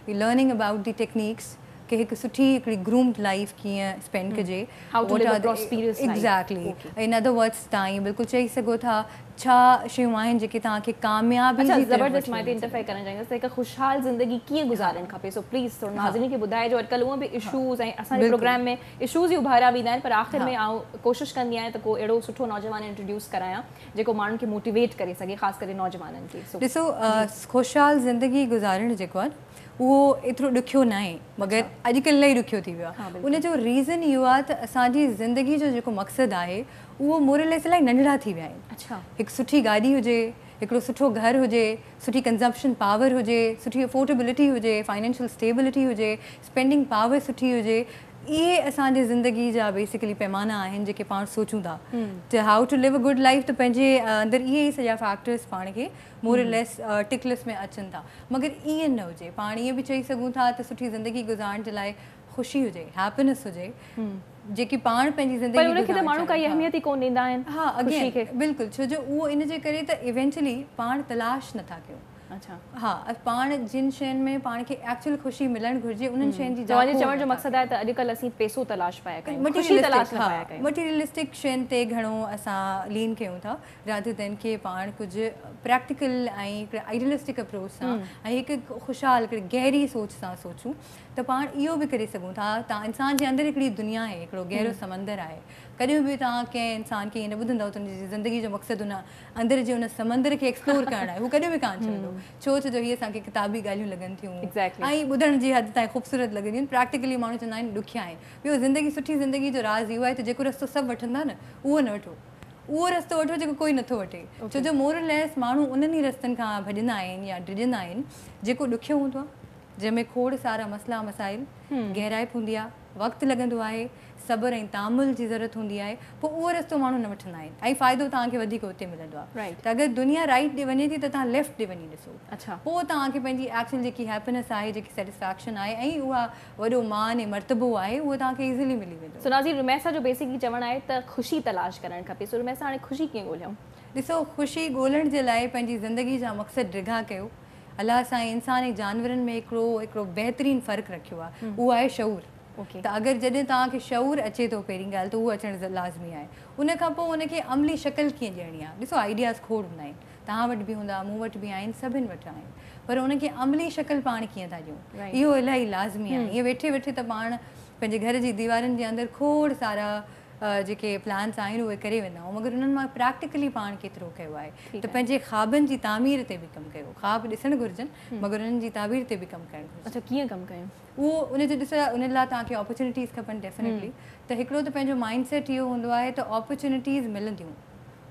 Speaker 4: learning about the techniques कि हिकु सुठी हिकिड़ी ग्रूम्ड लाइफ कीअं स्पेंड कजे। एग्ज़ैक्टली इन अदर वर्ड्स तव्हां बिल्कुलु चई सघो था छा शयूं आहिनि जेके तव्हांखे कामयाबी जी
Speaker 1: ज़बरदस्त मां हिते इंटरफेयर करणु चाहींदसि त हिकु ख़ुशहाल ज़िंदगी कीअं गुज़ारणु खपे। सो प्लीज़ थोरो नाज़रीन खे ॿुधाइजो। अॼुकल्ह उहे बि इशूज़ ऐं असांजे प्रोग्राम में इशूज़ ई उभारिया वेंदा आहिनि पर आख़िर में आउं कोशिशि कंदी आहियां त को अहिड़ो सुठो नौजवान इंट्रोड्यूस करायां जेको माण्हुनि खे मोटिवेट करे सघे, ख़ासि करे नौजवाननि खे।
Speaker 4: ॾिसो ख़ुशहाल ज़िंदगी गुज़ारणु जेको आहे उहो एतिरो ॾुखियो न आहे मगर अॼुकल्ह इलाही ॾुखियो थी वियो आहे। उनजो रीज़न इहो आहे त असांजी ज़िंदगी जो जेको मक़सदु आहे उहो मोर और लेस इलाही नंढड़ा थी विया आहिनि। अच्छा हिकु सुठी गाॾी हुजे, हिकिड़ो सुठो घर हुजे, सुठी कंज़म्पशन पावर हुजे, सुठी अफोर्डेबिलिटी हुजे, फाइनेंशियल स्टेबिलिटी हुजे, स्पेंडिंग पावर सुठी हुजे। इहे असांजे ज़िंदगी जा बेसिकली पैमाना आहिनि जेके पाण सोचूं था त how to live a good life. त पंहिंजे अंदरि इहे ई सॼा फैक्टर्स पाण खे मोर और लेस टिक लिस्ट में अचनि था। मगर ईअं न हुजे, पाण ईअं बि चई सघूं था त सुठी ज़िंदगी गुज़ारण जे लाइ ख़ुशी हुजे, हैप्पीनेस हुजे जेकी पाण पंहिंजी ज़िंदगी
Speaker 1: माण्हू काई अहमियत ई कोन ॾींदा आहिनि।
Speaker 4: हा अॻे बिल्कुलु, छो जो उहो इन जे करे त इवेंचुअली पाण तलाश नथा कयूं। अच्छा हा पाण जिन शयुनि में पाण खे एक्चुअल ख़ुशी मिलणु घुरिजे उन्हनि शयुनि जी
Speaker 1: चवण जो मक़सदु आहे त अॼुकल्ह असीं पैसो तलाश पिया कयूं,
Speaker 4: मटीरियलिस्टिक शयुनि ते घणो असां लीन कयूं था रादर देन के पाण कुझु प्रैक्टिकल ऐं हिकिड़े आइडियलिस्टिक अप्रोच सां ऐं हिकु ख़ुशहाल हिकिड़ी गहरी सोच सां सोचूं त पाण इहो बि करे सघूं था। तव्हां इंसान जे अंदरि हिकिड़ी दुनिया आहे, हिकिड़ो गहरो समंदर आहे, कॾहिं बि तव्हां कंहिं इंसान खे ईअं न ॿुधंदव त हुनजी ज़िंदगी जो मक़सदु हुन अंदरि जे हुन समंदर खे एक्सप्लोर करणु आहे, हू कॾहिं बि कान चवंदो, छो जो हीअ असांखे किताबी ॻाल्हियूं लॻनि थियूं ऐं ॿुधण जी हद ताईं ख़ूबसूरत लॻंदियूं आहिनि, प्रैक्टिकली माण्हू चवंदा आहिनि ॾुखिया आहिनि। ॿियो ज़िंदगी सुठी ज़िंदगी जो राज़ इहो आहे त जेको रस्तो सभु वठंदा न उहो न वठो, उहो रस्तो वठो जेको कोई नथो वठे, छो जो मोरलेस माण्हू उन्हनि ई रस्तनि खां भॼंदा आहिनि या डिॼंदा आहिनि जेको ॾुखियो हूंदो आहे, जंहिंमें खोड़ सारा मसइला मसाइल, गहराइप हूंदी आहे, वक़्तु लॻंदो आहे, सब्र ऐं तामुल जी ज़रूरत हूंदी आहे, पोइ उहो रस्तो माण्हू न वठंदा आहिनि ऐं फ़ाइदो तव्हांखे वधीक उते मिलंदो आहे। त अगरि दुनिया राइट ॾे वञे थी त तव्हां लेफ्ट ॾे वञी ॾिसो, पोइ तव्हांखे पंहिंजी एक्चुअल जेकी हैप्पीनेस आहे, जेकी सेटिस्फैक्शन आहे ऐं उहा वॾो मान ऐं मर्तबो आहे, उहो तव्हांखे ईज़िली मिली वेंदो।
Speaker 1: सो नाज़ीर, रुमैसा जो बेसिकली चवणु आहे त ख़ुशी तलाश करणु खपे। सो रुमैसा, हाणे ख़ुशी कीअं ॻोल्हियूं?
Speaker 4: ॾिसो, ख़ुशी ॻोल्हण जे लाइ पंहिंजी ज़िंदगी जा मक़सद डिघा कयो। अलाह सां इंसान ऐं जानवरनि में हिकिड़ो बहितरीनु फ़र्क़ु रखियो आहे, उहो आहे शऊर। त अगरि जॾहिं तव्हांखे शऊर अचे थो पहिरीं ॻाल्हि त उहो अचणु लाज़मी आहे। उन खां पोइ उनखे अमली शक्ल कीअं ॾियणी आहे, ॾिसो आइडियाज़ खोड़ हूंदा आहिनि, तव्हां वटि बि हूंदा, मूं वटि बि आहिनि, सभिनि वटि आहिनि, पर उनखे अमली शक्ल पाण कीअं था ॾियूं, इहो इलाही लाज़मी आहे। ईअं वेठे वेठे त पाण पंहिंजे घर जी दीवारनि जे अंदरि खोड़ सारा जेके प्लान्स आहिनि उहे करे वेंदा आहियूं, मगर उन्हनि मां प्रैक्टिकली पाण केतिरो कयो आहे, त पंहिंजे ख़्वाबनि जी तामीर ते बि कमु कयो। ख़्वाब ॾिसणु घुरिजनि, मगर उन्हनि जी तामीर ते बि कमु करणु घुरिजे।
Speaker 1: अच्छा, कीअं कमु कयूं?
Speaker 4: उहो उनजो ॾिसो, उन लाइ तव्हांखे ऑपॉर्चुनिटीज़ खपनि डेफिनेटली। त हिकिड़ो त पंहिंजो माइंड सेट इहो हूंदो आहे त ऑपॉर्चुनिटीज़ मिलंदियूं,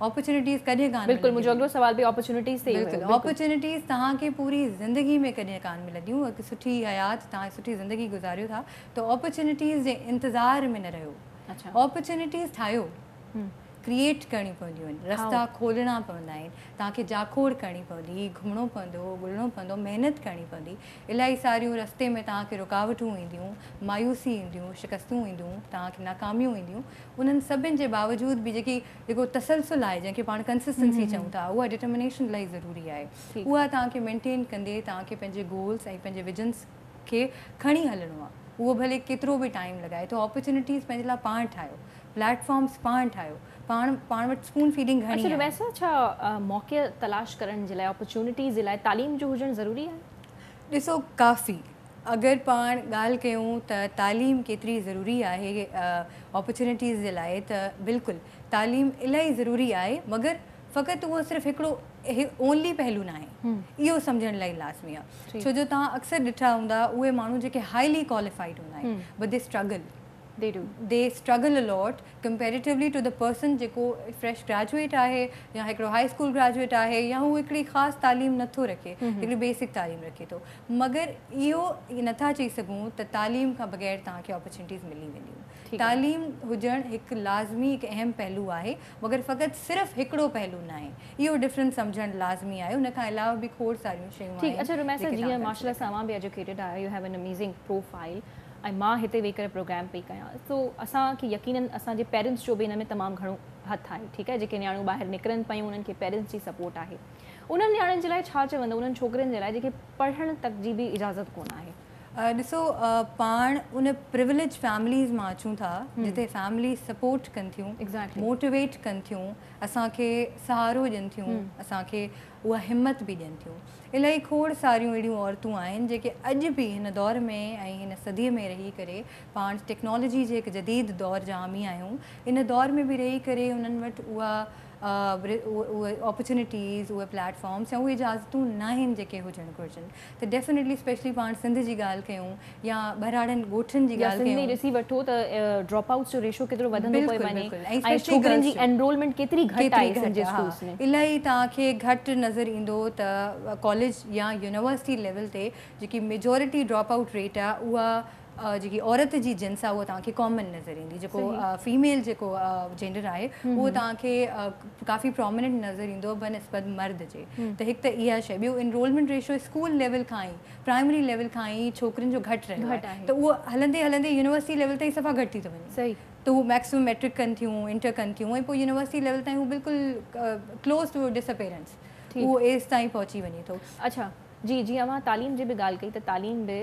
Speaker 4: ऑपॉर्चुनिटीज़ कॾहिं कान।
Speaker 1: बिल्कुलु, मुंहिंजो अॻिलो सवाल बि ऑपॉर्चुनिटीज़ ते
Speaker 4: बिल्कुलु, ऑपॉर्चुनिटीज़ तव्हांखे पूरी ज़िंदगी में कॾहिं कान मिलंदियूं। हिकु सुठी हयात, तव्हां सुठी ज़िंदगी गुज़ारियो था त ऑपॉर्चुनिटीज़ जे इंतज़ार में न रहियो, ऑपॉर्चुनिटीज़ ठाहियो, क्रिएट करणी पवंदियूं आहिनि, रस्ता खोलणा पवंदा आहिनि, तव्हांखे जाखोड़ करणी पवंदी, घुमणो पवंदो, ॻोल्हणो पवंदो, महिनत करणी पवंदी। इलाही सारियूं रस्ते में तव्हांखे रुकावटूं ईंदियूं, मायूसी ईंदियूं, शिकस्तूं ईंदियूं, तव्हांखे नाकामियूं ईंदियूं। उन्हनि सभिनि जे बावजूदि बि जेको तसलसल आहे, जंहिंखे पाण कंसिस्टेंसी चऊं था, उहा डिटर्मिनेशन इलाही ज़रूरी आहे। उहा तव्हांखे मेंटेन कंदे तव्हांखे पंहिंजे गोल्स ऐं पंहिंजे विजन्स खे खणी हलणो आहे, उहो भले केतिरो बि टाइम लॻाए। त ऑपॉर्चुनिटीज़ पंहिंजे लाइ पाण ठाहियो, प्लेटफॉर्म्स पाण ठाहियो, पाण वटि स्पून फीडिंग घणी आहे।
Speaker 1: वैसे छा मौक़े तलाश करण जे लाइ, ऑपॉर्चुनिटीज़ जे लाइ तालीम जो हुजणु ज़रूरी आहे?
Speaker 4: ॾिसो, काफ़ी अगरि पाण ॻाल्हि कयूं त तालीम केतिरी ज़रूरी आहे ऑपॉर्चुनिटीज़ जे लाइ, त बिल्कुलु तालीम इलाही ज़रूरी आहे, मगर फ़क़ति उहो सिर्फ़ु हिकिड़ो ओनली पहलू न आहे, इहो सम्झण लाइ लाज़मी आहे। छो जो तव्हां अक्सर ॾिठा हूंदा, उहे माण्हू जेके हाईली क्वालिफाइड हूंदा आहिनि, but they struggle, they struggle a lot comparatively to the person जेको फ्रेश ग्रेजुएट आहे या हिकिड़ो हाई स्कूल ग्रेजुएट आहे या हू हिकिड़ी ख़ासि तालीम नथो रखे, हिकिड़ी बेसिक तालीम रखे थो। मगर इहो नथा चई सघूं त तालीम खां बग़ैर तव्हांखे ऑपॉर्चुनिटीज़ मिली वेंदियूं। तालीम हुजणु हिकु लाज़मी, हिकु अहम पहलू आहे, मगर फ़क़ति सिर्फ़ु हिकिड़ो पहलू न आहे, इहो डिफरेंस सम्झणु लाज़मी आहे। उन खां अलावा बि खोड़ सारियूं शयूं आहिनि।
Speaker 1: अच्छा रुमैसा, जीअं माशाल्लाह सां मां बि एजुकेटेड आहियां, U have an amazing profile, ऐं मां हिते वेही करे प्रोग्राम पई कयां, सो असांखे यकीनन असांजे पेरेंट्स जो बि हिन में तमामु घणो हथु आहे, ठीकु आहे। जेके नियाणियूं ॿाहिरि निकिरनि पियूं, उन्हनि खे पेरेंट्स जी सपोर्ट आहे। उन्हनि नियाणियुनि जे लाइ छा चवंदो, उन्हनि छोकिरनि जे लाइ जेके पढ़ण तक जी बि इजाज़त कोन आहे?
Speaker 4: ॾिसो, पाण उन प्रिविलेज फैमिलीज़ मां अचूं था जिते फैमिली सपोर्ट कनि थियूं, मोटिवेट कनि थियूं, असांखे सहारो ॾियनि थियूं, असांखे उहा हिमत बि ॾियनि थियूं। इलाही खोड़ सारियूं अहिड़ियूं औरतूं आहिनि जेके अॼु बि हिन दौर में ऐं हिन सदीअ में रही करे, पाण टेक्नोलॉजी जे हिकु जदीद दौर जा हामी आहियूं, इन दौर में बि रही करे उन्हनि वटि उहा उहे ऑपॉर्चुनिटीज़, उहे प्लेटफॉर्म्स या उहे इजाज़तूं न आहिनि जेके हुजणु घुरिजनि। त डेफिनेटली स्पेशली पाण सिंध जी ॻाल्हि कयूं या बहिराड़नि ॻोठनि जी ॻाल्हि कयूं,
Speaker 1: ॾिसी वठो त ड्रॉप आउट्स जो रेशो केतिरो वधंदो पियो वञे ऐं छोकिरनि जी एनरोलमेंट केतिरी घटि आहे सिंध जे स्कूल्स में।
Speaker 4: इलाही तव्हांखे घटि नज़र ईंदो त कॉलेज या यूनिवर्सिटी लेवल ते जेकी मेजॉरिटी ड्रॉप आउट रेट आहे, उहा जेकी औरत जी जिन्स आहे उहा तव्हांखे कॉमन नज़र ईंदी, जेको फीमेल जेको जेंडर आहे उहो तव्हांखे काफ़ी प्रोमिनेंट नज़र ईंदो बनिस्बत मर्द जे। त हिकु त इहा शइ। ॿियो इनरोलमेंट रेशो स्कूल लेवल खां ई, प्राइमरी लेवल खां ई छोकिरियुनि जो घटि रहियो आहे, त उहो हलंदे हलंदे यूनिवर्सिटी लेवल ताईं सफ़ा घटि थी थो वञे। सही। त उहो मैक्सिमम मैट्रिक कनि थियूं, इंटर कनि थियूं, ऐं पोइ यूनिवर्सिटी लेवल ताईं उहो बिल्कुलु क्लोज़ टू डिसअपेरेंस, उहो एज ताईं पहुची वञे थो।
Speaker 1: अच्छा, जी जी अवां तालीम जी भी ॻाल्हि कई त तालीम भी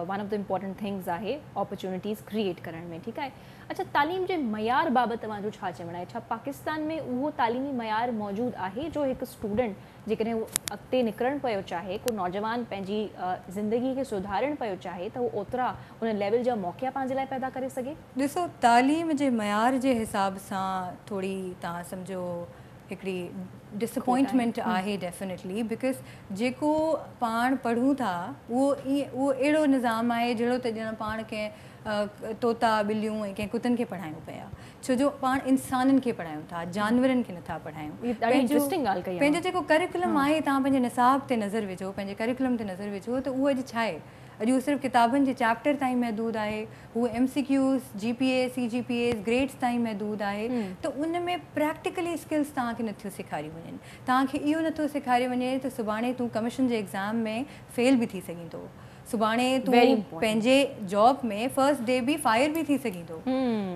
Speaker 1: one of the important things आहे अपॉर्चुनिटीज़ क्रिएट करण में, ठीकु आहे। अच्छा, तालीम जे मयार बाबति तव्हांजो छा चवणु आहे? छा पाकिस्तान में उहो तालीमी मयार मौजूदु आहे जो हिकु स्टूडेंट जेकॾहिं उहो अॻिते निकिरणु पियो चाहे, को नौजवान पंहिंजी ज़िंदगी खे सुधारणु पियो चाहे, त उहो ओतिरा उन लेवल जा मौक़ा पंहिंजे लाइ पैदा करे सघे?
Speaker 4: ॾिसो, तालीम जे मयार जे हिसाब सां थोरी तव्हां सम्झो हिकिड़ी डिसअपॉइंटमेंट आहे डेफिनेटली, बिकॉज़ जेको पाण पढ़ूं था उहो अहिड़ो निज़ाम आहे जहिड़ो त ॼण पाण कंहिं तोता ॿिलियूं ऐं कंहिं कुतनि खे पढ़ायूं पिया, छो जो पाण इंसाननि खे पढ़ायूं था, जानवरनि खे नथा पढ़ायूं। पंहिंजो जेको करिकुलम आहे, तव्हां पंहिंजे निसाब ते नज़र विझो, पंहिंजे करिकुलम ते नज़र विझो, त उहो अॼु छा आहे? अॼु उहो सिर्फ़ु किताबनि जे चैप्टर ताईं महदूदु आहे, उहो MCQs, GPA, CGPAs, ग्रेड्स ताईं महदूदु आहे, त उन में प्रैक्टिकली स्किल्स तव्हांखे नथियूं सेखारियूं वञनि। तव्हांखे इहो नथो सेखारियो वञे त सुभाणे तूं कमीशन जे एग्ज़ाम में फेल बि थी सघीं थो, सुभाणे तूं पंहिंजे जॉब में फर्स्ट डे बि फायर बि थी सघीं थो,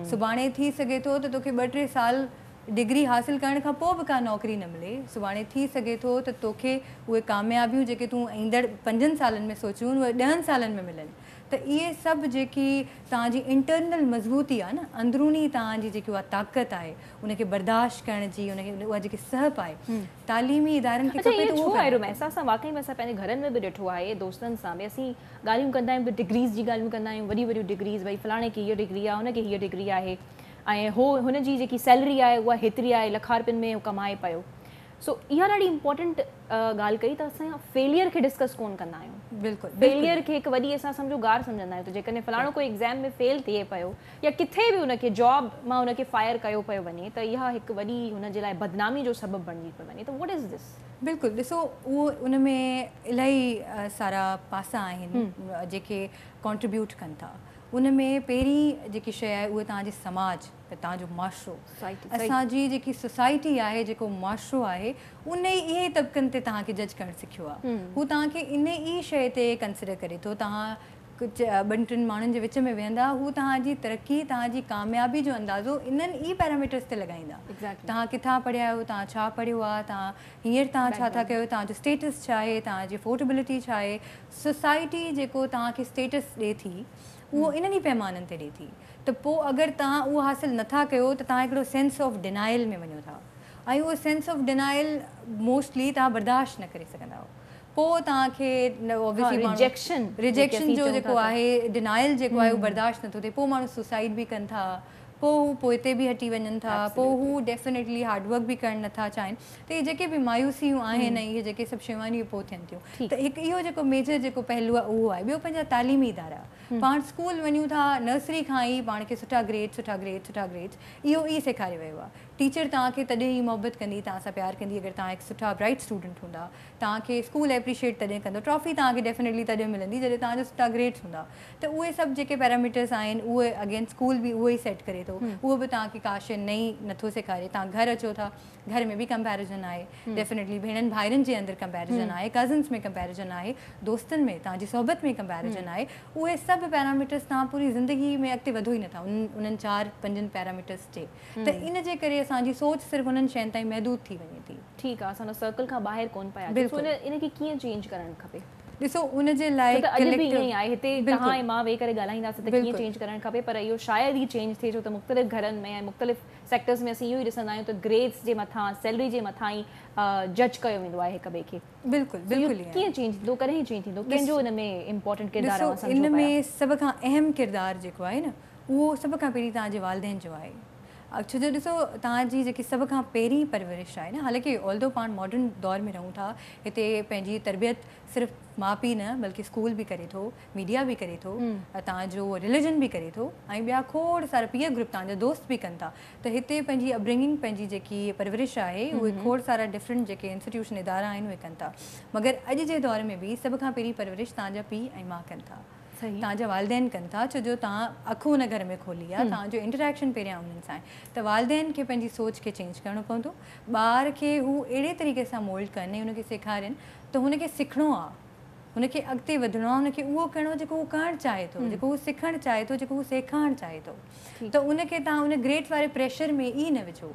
Speaker 4: सुभाणे थी सघे थो त तोखे 2-3 साल डिग्री हासिल करण खां पोइ बि का नौकरी न मिले, सुभाणे थी सघे थो त तोखे उहे कामयाबियूं जेके तूं ईंदड़ 5 सालनि में सोचियूं उहे 10 सालनि में मिलनि। त इहे सभु जेकी तव्हांजी इंटरनल मज़बूती आहे न, अंदरूनी तव्हांजी जेकी उहा ताक़त आहे, उनखे बर्दाश्त करण जी, उनखे उहा जेकी सहप आहे, तालीमी इदारनि खे खपे त उहो आहे।
Speaker 1: असां वाकई में असां पंहिंजे घरनि में बि ॾिठो आहे, दोस्तनि सां बि असीं ॻाल्हियूं कंदा आहियूं, डिग्रीज़ जी ॻाल्हियूं कंदा आहियूं, वॾी वॾियूं डिग्रीज़, भई फलाणे खे हीअ डिग्री आहे, हुनखे हीअ डिग्री आहे, ऐं हुनजी जेकी सैलरी आहे उहा हेतिरी आहे, लखा रुपयनि में कमाए पियो। सो इहा ॾाढी इंपॉर्टेंट ॻाल्हि कई त असां फेलियर खे डिस्कस कोन कंदा आहियूं।
Speaker 4: बिल्कुलु,
Speaker 1: फेलियर खे हिकु वॾी असां सम्झो गार सम्झंदा आहियूं। त जेकॾहिं फलाणो कोई एग्ज़ाम में फेल थिए पियो या किथे बि हुनखे जॉब मां हुनखे फायर कयो पियो वञे, त इहा हिकु वॾी हुनजे लाइ बदनामी जो सबबु बणिजी पियो वञे। त व्हाट इज़ दिस?
Speaker 4: बिल्कुलु, ॾिसो, उहो उन में इलाही सारा पासा आहिनि जेके कॉन्ट्रीब्यूट कनि था। उन में पहिरीं जेकी शइ आहे उहा तव्हांजे समाज, तव्हांजो माशरो, असांजी जेकी सोसाइटी आहे, जेको माशरो आहे, उन इहे तबिकनि ते तव्हांखे जज करणु सिखियो आहे। हू तव्हांखे इन ई शइ ते कंसिडर करे थो। तव्हां कुझु 2-3 माण्हुनि जे विच में वेहंदा, हू तव्हांजी तरक़ी, तव्हांजी कामयाबी जो अंदाज़ो इन्हनि ई पैरामीटर्स ते लॻाईंदा। तव्हां किथां पढ़िया आहियो, तव्हां छा पढ़ियो आहे, तव्हां हींअर तव्हां छा था कयो, तव्हांजो स्टेटस छा आहे, तव्हांजी अफोर्डेबिलिटी छा आहे। सोसाइटी जेको तव्हांखे स्टेटस ॾिए थी, उहो इन्हनि ई पैमाननि ते ॾिए थी। त पोइ अगरि तव्हां उहो हासिलु नथा कयो त तव्हां हिकिड़ो सेंस ऑफ डिनाइल में वञो था, ऐं उहो सेंस ऑफ डिनाइल मोस्टली तव्हां बर्दाश्त न करे सघंदा आहियो। पोइ तव्हांखे रिजेक्शन जो जेको आहे, डिनाइल जेको आहे, उहो बर्दाश्त नथो थिए, पोइ माण्हू सुसाइड बि कनि था, पोइ हू पोइते बि हटी वञनि था, पोइ हू डेफिनेटली हार्डवर्क बि करणु नथा चाहिनि। त इहे जेके बि मायूसियूं आहिनि, इहे जेके सभु शयूं आहिनि, इहे पोइ थियनि थियूं। त हिकु इहो जेको मेजर जेको पहलू आहे उहो आहे। ॿियो पंहिंजा तालीमी इदारा, पाण स्कूल वञूं था, नर्सरी खां ई पाण खे सुठा ग्रेड्स इहो ई सेखारियो वियो आहे। टीचर तव्हांखे तॾहिं ई मोहबत कंदी, तव्हां सां प्यारु कंदी अगरि तव्हां हिकु सुठा ब्राइट स्टूडेंट हूंदा। तव्हांखे स्कूल एप्रिशिएट तॾहिं कंदो, ट्रॉफी तव्हांखे डेफिनेटली तॾहिं मिलंदी जॾहिं तव्हांजा सुठा ग्रेड्स हूंदा। त उहे सभु जेके पैरामीटर्स आहिनि, उहे अगेन स्कूल बि उहो ई सेट करे थो। उहो बि तव्हांखे का शइ नई नथो सेखारे। तव्हां घर अचो था, घर में बि कंपैरिजन आहे, डेफिनेटली भेणनि भाइरनि जे अंदरि कंपैरिजन आहे, कज़न्स में कंपैरिजन आहे, दोस्तनि में, तव्हांजी सोहबत में कंपैरिजन आहे। उहे सभु पैरामीटर्स तव्हां पूरी ज़िंदगी में अॻिते वधो ई नथा उन्हनि 4-5 पैरामीटर्स ते। त इन जे करे असांजी सोच सिर्फ़ु उन्हनि शयुनि ताईं महदूद थी वञे थी।
Speaker 1: ठीकु आहे, असां सर्कल खां ॿाहिरि कोन पिया। इनखे कीअं चेंज करणु खपे?
Speaker 4: ॾिसो, उनजे लाइ
Speaker 1: अॼु बि ईअं ई आहे, हिते तव्हां ऐं मां वेही करे ॻाल्हाईंदासीं त कीअं चेंज करणु खपे, पर इहो शायदि ई चेंज थिए, छो त मुख़्तलिफ़ घरनि में ऐं मुख़्तलिफ़ सेक्टर्स में असीं इहो ई ॾिसंदा आहियूं त ग्रेड्स जे मथां, सैलरी जे मथां ई जज कयो वेंदो आहे हिक ॿिए खे।
Speaker 4: बिल्कुलु
Speaker 1: कीअं चेंज थींदो, कॾहिं चेंज थींदो, कंहिंजो इन में इम्पोर्टेंट किरदारु आहे?
Speaker 4: इन में सभ खां अहम किरदारु जेको आहे न, उहो सभ खां पहिरीं तव्हांजे वालिदैन जो आहे। छो जो ॾिसो, तव्हांजी जेकी सभ खां पहिरीं परवरिश आहे न, हालांकि ऑल्दो पाण मॉडर्न दौर में रहूं था, हिते पंहिंजी तरबियत सिर्फ़ु माउ पीउ न बल्कि स्कूल बि करे थो, मीडिया बि करे थो, तव्हांजो रिलीजन बि करे थो, ऐं ॿिया खोड़ सारा पीयर ग्रुप तव्हांजा दोस्त बि कनि था। त हिते पंहिंजी अपब्रिंगिंग, पंहिंजी जेकी परवरिश आहे, उहे खोड़ सारा डिफरेंट जेके इंस्टीट्यूशन इदारा आहिनि उहे कनि था। मगर अॼु जे दौर में बि सभ खां पहिरीं परवरिश तव्हांजा पीउ ऐं माउ कनि था, तव्हांजा वालिदैन कनि था, छो जो तव्हां अखि हुन घर में खोली आहे, तव्हांजो इंटरेक्शन पहिरियां उन्हनि सां आहे। त वालिदैन खे पंहिंजी सोच खे चेंज करिणो पवंदो। ॿार खे हू अहिड़े तरीक़े सां मोल्ड कनि, हुनखे सेखारनि त हुनखे सिखणो आहे, हुनखे अॻिते वधिणो आहे, हुनखे उहो करिणो जेको हू करणु चाहे थो, जेको हू सिखणु चाहे थो, जेको हू सेखारणु चाहे थो। त उनखे तव्हां उन ग्रेड्स वारे प्रेशर में ई न विझो।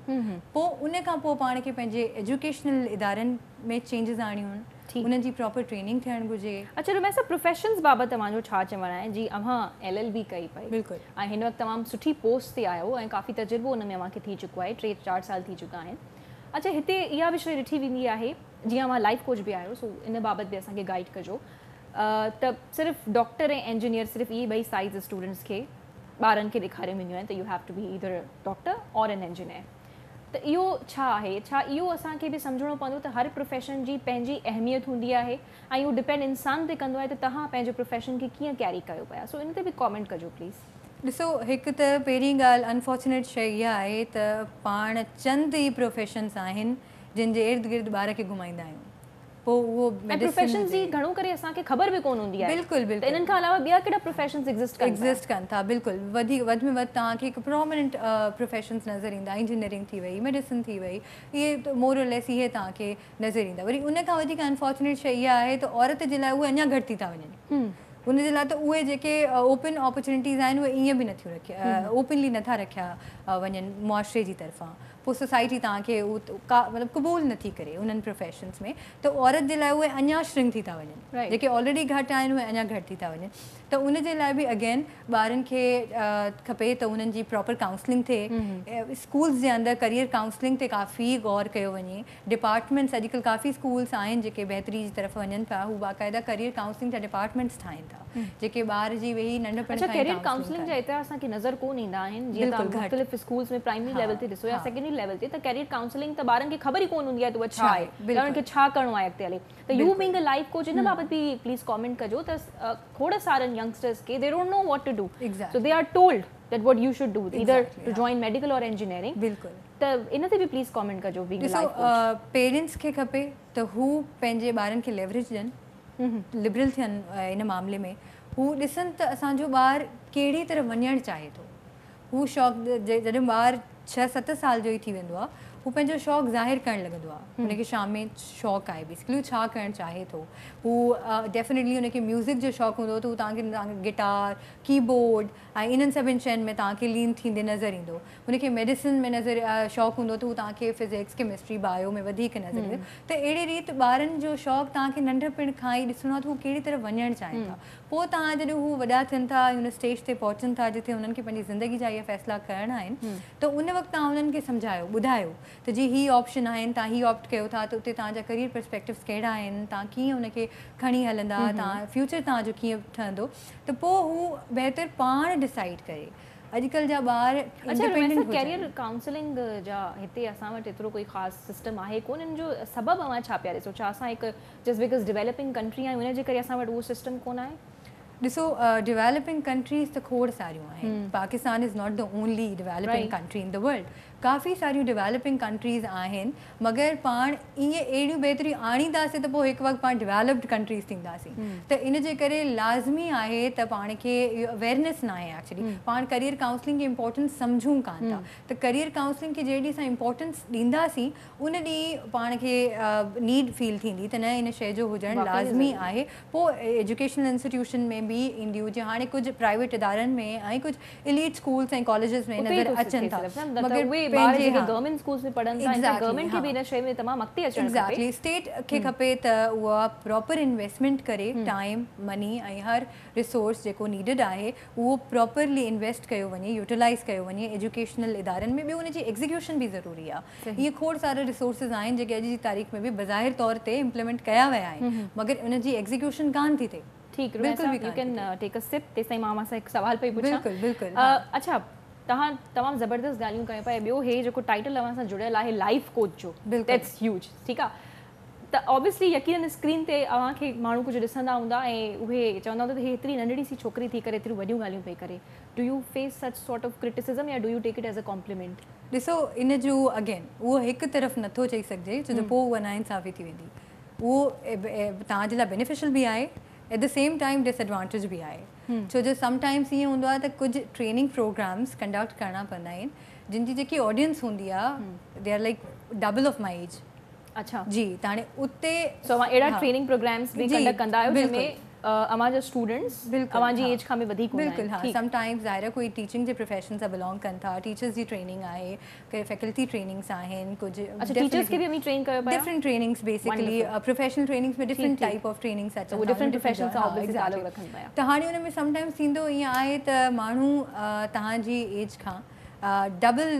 Speaker 4: पोइ उन खां पोइ पाण खे पंहिंजे एजुकेशनल इदारनि में चेंजिस आणियूं आहिनि,
Speaker 1: ठीकु।
Speaker 4: उन्हनि जी प्रॉपर ट्रेनिंग थियणु घुरिजे।
Speaker 1: अच्छा रुमैसा प्रोफेशन्स बाबति तव्हांजो छा चवणु आहे? जी अव्हां LLB कई पई
Speaker 4: बिल्कुलु।
Speaker 1: ऐं हिन वक़्तु तमामु सुठी पोस्ट ते आहियो ऐं काफ़ी तजुर्बो हुन में अव्हांखे थी चुको आहे, 3-4 साल थी चुका आहिनि। अच्छा हिते इहा बि शइ ॾिठी वेंदी आहे, जीअं अव्हां लाइफ कोच बि आहियो, सो इन बाबति बि असांखे गाइड कजो त सिर्फ़ु डॉक्टर ऐं इंजीनियर सिर्फ़ु इहे ॿई साइड्स स्टूडेंट्स खे ॿारनि खे ॾेखारे वेंदियूं आहिनि त you have to be either doctor or an engineer. त इहो छा आहे? छा इहो असांखे बि सम्झणो पवंदो त हर प्रोफेशन जी पंहिंजी अहमियत हूंदी आहे ऐं इहो डिपेंड इंसान ते कंदो आहे त तव्हां पंहिंजो प्रोफेशन खे कीअं कैरी कयो पिया? सो इन ते बि कॉमेंट कजो प्लीज़।
Speaker 4: ॾिसो हिकु त पहिरीं ॻाल्हि अनफॉर्चुनेट शइ इहा आहे त पाण चंद ई प्रोफेशन्स आहिनि जिन जे इर्द गिर्द ॿार खे घुमाईंदा आहियूं, पोइ उहो
Speaker 1: प्रोफेशन जी घणो करे असांखे ख़बर बि कोन हूंदी आहे।
Speaker 4: बिल्कुलु बिल्कुलु।
Speaker 1: इन्हनि खां अलावा ॿिया कहिड़ा प्रोफेशन्स एग्ज़िस्ट
Speaker 4: कनि था। बिल्कुलु वधि में वधि तव्हांखे हिकु प्रोमिनेंट प्रोफेशन्स नज़र ईंदा, इंजीनियरिंग थी वई, मेडिसिन थी वई, इहे मोर लेस इहे तव्हांखे नज़र ईंदा। वरी उन खां वधीक अनफॉर्चुनेट शइ इहा आहे त औरत जे लाइ उहे अञा घटि थी था वञनि। उनजे लाइ त उहे जेके ओपन अपॉर्चुनिटीज़ आहिनि उहे ईअं बि नथियूं रखिया, ओपनली नथा रखिया वञनि मुआशरे जी तरफ़ां। पोइ सोसाइटी तव्हांखे मतिलबु क़बूल नथी करे उन्हनि प्रोफेशन्स में, त औरत जे लाइ उहे अञा श्रिंक थी था वञनि। जेके ऑलरेडी घटि आहिनि उहे अञा घटि थी था वञनि। त उनजे लाइ बि अगेन ॿारनि खे खपे त उन्हनि जी प्रॉपर काउंसलिंग थिए। स्कूल्स जे अंदरि करियर काउंसलिंग ते काफ़ी गौर कयो वञे। डिपार्टमेंट्स अॼुकल्ह काफ़ी स्कूल्स आहिनि जेके बहितरी जी तरफ़ वञनि पिया, हू बाक़ाइदा करियर काउंसलिंग जा डिपार्टमेंट्स ठाहिनि था जेके ॿार जी वेही नंढपण खां
Speaker 1: करियर काउंसलिंग जा एतिरा असांखे नज़र कोन ईंदा आहिनि। जीअं तव्हां मुख़्तलिफ़ स्कूल्स में प्राइमरी लेवल ते ॾिसो या सेकेंडरी लेवल ते, त करियर काउंसलिंग त ॿारनि खे ख़बर ई कोन हूंदी आहे त उहा छा आहे, उन्हनि खे छा करिणो आहे अॻिते हली। त U being a life coach in बाबति बि प्लीज़ कॉमेंट कजो त खोड़ सारनि यंगस्टर्स खे they don't know what to do, so they are told that what you should do either to join medical or engineering.
Speaker 4: बिल्कुलु।
Speaker 1: त इन ते बि प्लीज़ कॉमेंट कजो।
Speaker 4: ॾिसो पेरेंट्स खे खपे त हू पंहिंजे ॿारनि खे लेवरेज ॾियनि, लिबरल थियनि इन मामले में। हू ॾिसनि त असांजो ॿारु कहिड़ी तरह वञणु चाहे थो। हू शौक़ु जॾहिं ॿारु 6-7 साल जो ई थी वेंदो आहे, हू पंहिंजो शौक़ु ज़ाहिर करणु लॻंदो आहे। हुनखे शाम में शौक़ु आहे बेसिकली छा करणु चाहे थो। हू डेफिनेटली हुनखे म्यूज़िक जो शौक़ु हूंदो त हू तव्हांखे गिटार, कीबोर्ड ऐं इन्हनि सभिनि शयुनि में तव्हांखे लीन थींदे नज़र ईंदो। हुनखे मेडिसिन में नज़र शौक़ु हूंदो त हू तव्हांखे फिज़िक्स, केमिस्ट्री, बायो में वधीक नज़र ईंदो। त अहिड़ी रीति ॿारनि जो शौक़ु तव्हांखे नंढपण खां ई ॾिसणो आहे त हू कहिड़ी तरह वञणु चाहिनि था। पोइ तव्हां जॾहिं हू वॾा थियनि था, हुन स्टेज ते पहुचनि था जिथे हुननि खे पंहिंजी ज़िंदगी जा इहे फ़ैसिला करणा आहिनि, त उन वक़्तु तव्हां हुननि खे सम्झायो, ॿुधायो त जी ही ऑप्शन आहिनि, तव्हां ही ऑप्ट कयो था त उते तव्हांजा करियर पर्सपेक्टिव्स कहिड़ा आहिनि, तव्हां कीअं हुनखे खणी हलंदा, तव्हां फ्यूचर तव्हांजो कीअं ठहंदो, त पोइ हू बहितर पाण डिसाइड करे। अॼुकल्ह जा ॿार इंडिपेंडेंट
Speaker 1: कैरियर काउंसलिंग जा हिते असां वटि एतिरो कोई ख़ासि सिस्टम आहे कोन। इन जो सबबु अवां छा पिया ॾिसो? छा असां हिकु जस्ट बिकॉज़ डेवलपिंग कंट्री आहे उनजे करे असां वटि उहो सिस्टम कोन आहे?
Speaker 4: ॾिसो डेवलपिंग कंट्रीज़ त खोड़ सारियूं आहिनि। Pakistan is not the only developing country in the world. काफ़ी सारियूं डेवलपिंग कंट्रीज़ आहिनि, मगर पाण ईअं अहिड़ियूं बहितरियूं आणींदासीं त पोइ हिकु वक़्तु पाण डेवलप्ड कंट्रीज़ थींदासीं। त इन जे करे लाज़मी आहे त पाण खे इहो अवेयरनेस न आहे एक्चुअली। पाण करियर काउंसलिंग खे इम्पोर्टेंस सम्झूं कान था। त करियर काउंसलिंग खे जहिड़ी असां इम्पोर्टेंस ॾींदासीं उन ॾींहुं पाण खे नीड फील थींदी त न इन शइ जो हुजणु लाज़मी आहे। पोइ एजुकेशनल इंस्टीट्यूशन में बि ईंदियूं, जीअं हाणे कुझु प्राइवेट इदारनि में ऐं कुझु एलीट स्कूल्स ऐं कॉलेजिस में नज़र अचनि था, मगर
Speaker 1: गवर्नमेंट स्कूल्स में पढ़नि था, गवर्नमेंट खे बि इन शइ में तमामु अॻिते अचणु खपे।
Speaker 4: एग्ज़ैक्टली। स्टेट खे खपे त उहा प्रॉपर इन्वेस्टमेंट करे, टाइम, मनी ऐं हर रिसोर्स जेको नीडिड आहे उहो प्रॉपरली इन्वेस्ट कयो वञे, यूटिलाइज़ कयो वञे एजुकेशनल इदारनि में। ॿियो उनजी एग्ज़ीक्यूशन बि ज़रूरी आहे। इहे खोड़ सारा रिसोर्सिस आहिनि जेके अॼु जी तारीख़ में बि बज़ाहिर तौर ते इम्प्लीमेंट कया विया आहिनि, मगर उनजी एग्ज़ीक्यूशन कान थी थिए।
Speaker 1: ठीकु, you can take a sip. तेसिताईं मां सां हिकु सवाल पई पुछां।
Speaker 4: बिल्कुलु बिल्कुलु।
Speaker 1: अच्छा, तव्हां तमामु ज़बरदस्त ॻाल्हियूं कयो पिया। ॿियो हे जेको टाइटल अव्हां सां जुड़ियल आहे लाइफ कोच जो, दैट्स ह्यूज। ठीकु आहे, त ऑब्वियसली यकीनन स्क्रीन ते अव्हांखे माण्हू कुझु ॾिसंदा हूंदा ऐं उहे चवंदा हूंदा त हे एतिरी नंढड़ी सी छोकिरी थी करे एतिरियूं वॾियूं ॻाल्हियूं पई करे। Do you face such sort of criticism या do you take it as a compliment?
Speaker 4: ॾिसो इन जो अगेन उहो हिकु तरफ़ नथो चई सघिजे, छो जो पोइ उहा नाइंसाफ़ी थी वेंदी। उहो तव्हांजे लाइ बेनिफिशियल बि आहे, at the same time disadvantage भी आहे। छो जो समटाइम्स ईअं हूंदो आहे त कुझु ट्रेनिंग प्रोग्राम्स कंडक्ट करणा पवंदा आहिनि जिन जी जेकी ऑडियंस हूंदी आहे they are like double of my age.
Speaker 1: अच्छा
Speaker 4: जी, त हाणे उते
Speaker 1: अहिड़ा ट्रेनिंग प्रोग्राम्स बि कंडक्ट कंदा आहियो जंहिंमें अवां जा स्टूडेंट्स
Speaker 4: बिल्कुलु,
Speaker 1: अवां जी
Speaker 4: हाँ।
Speaker 1: एज खां बि वधीक हूंदा
Speaker 4: बिल्कुलु हाँ
Speaker 1: आहिनि
Speaker 4: समटाइम्स ज़ाहिर आहे कोई टीचिंग जे प्रोफेशन सां बिलोंग कनि था टीचर्स जी ट्रेनिंग आहे कई फैकल्टी ट्रेनिंग्स आहिनि कुझु
Speaker 1: अच्छा टीचर्स खे बि हमें ट्रेन कयो पिया
Speaker 4: different trainings basically professional trainings में डिफरेंट
Speaker 1: ठीक।
Speaker 4: टाइप ऑफ ट्रेनिंग्स अचनि
Speaker 1: वो
Speaker 4: था,
Speaker 1: different
Speaker 4: different
Speaker 1: professions सां
Speaker 4: हाँ,
Speaker 1: obviously
Speaker 4: exactly।
Speaker 1: ताल्लुक़ रखनि पिया।
Speaker 4: त हाणे हुन में समटाइम्स थींदो ईअं आहे त माण्हू तव्हांजी एज खां डबल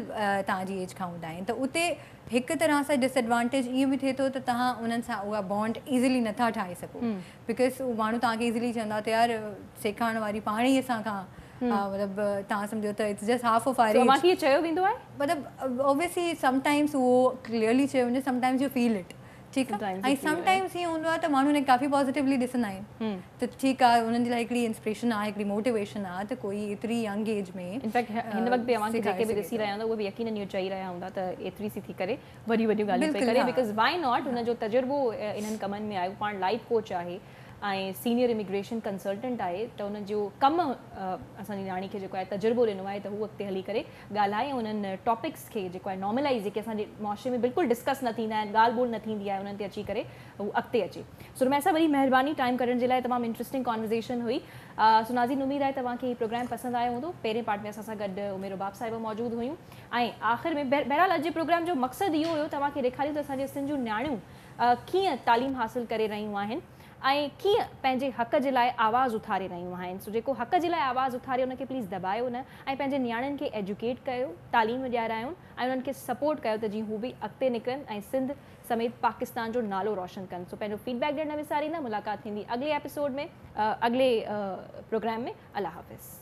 Speaker 4: तव्हांजी एज खां हूंदा आहिनि त उते हिकु तरह सां डिसएडवांटेज ईअं बि थिए थो त तव्हां उन्हनि सां उहा बॉन्ड ईज़िली नथा ठाहे सघो बिकॉज़ उहो माण्हू तव्हांखे ईज़िली चवंदा त यार सेखारण वारी पाण ई असां खां मतिलबु तव्हां सम्झो त it's just half of hour
Speaker 1: So, अवां खे इहो चयो वेंदो आहे
Speaker 4: मतिलबु ऑब्वियसली समटाइम्स उहो क्लियरली चयो वञे समटाइम्स यू फील इट ठीकु आहे
Speaker 1: Sometimes
Speaker 4: ऐं
Speaker 1: you feel it.
Speaker 4: समटाइम्स ईअं हूंदो आहे त माण्हू ने काफ़ी पॉज़िटिवली ॾिसंदा आहिनि त ठीकु आहे उन्हनि जे लाइ हिकिड़ी इंस्पिरेशन आहे हिकिड़ी मोटिवेशन आहे त कोई एतिरी यंग एज में
Speaker 1: इनफैक्ट हिन वक़्तु बि अवां खे
Speaker 4: सेखारे
Speaker 1: जेके बि
Speaker 4: सघे
Speaker 1: ॾिसी
Speaker 4: थो।
Speaker 1: रहिया हूंदा उहे बि यकीनन इहो चई रहिया हूंदा त एतिरी सी थी करे वॾियूं वॾियूं ॻाल्हियूं पई
Speaker 4: बिल्कुलु,
Speaker 1: करे
Speaker 4: हा।
Speaker 1: बिकॉज़ वाई नॉट हुनजो तजुर्बो इन्हनि कमनि में आहे पाण लाइफ कोच आहे ऐं सीनियर इमिग्रेशन कंसल्टेंट आहे त हुन जो कमु असांजी न्याणी खे जेको आहे तजुर्बो ॾिनो आहे त हू अॻिते हली करे ॻाल्हाए उन्हनि टॉपिक्स खे जेको आहे नॉर्मलाइज़ जेके असांजे मुआशरे में बिल्कुलु डिस्कस न थींदा आहिनि ॻाल्हि ॿोल न थींदी आहे उन्हनि ते अची करे हू अॻिते अचे सो रुमैसा वरी महिरबानी टाइम कढण जे लाइ तमामु इंट्रस्टिंग कॉन्वर्सेशन हुई सो नाज़रीन उमेद आहे तव्हांखे हीउ प्रोग्राम पसंदि आयो हूंदो पहिरें पार्ट में असां सां गॾु उमेर बाब साहिबा मौजूदु हुयूं ऐं आख़िर में बहरहाल अॼु जे प्रोग्राम जो मक़सदु इहो हुयो तव्हांखे ॾेखारियो त असांजे सिंध जूं न्याणियूं कीअं तालीम हासिलु करे रहियूं आहिनि ऐं कीअं पंहिंजे हक़ जे लाइ आवाज़ु उथारे रहियूं आहिनि सो जेको हक़ जे लाइ आवाज़ु उथारे उनखे प्लीज़ दॿायो न ऐं पंहिंजे नियाणियुनि खे एजुकेट कयो तालीम ॾियारायो ऐं उन्हनि खे सपोर्ट कयो त जीअं हू बि अॻिते निकिरनि ऐं सिंध समेत पाकिस्तान जो नालो रोशन कनि सो पंहिंजो फीडबैक ॾियणु न विसारींदा मुलाक़ात थींदी अॻिले एपिसोड में अॻिले प्रोग्राम में अल्लाह हाफ़िज़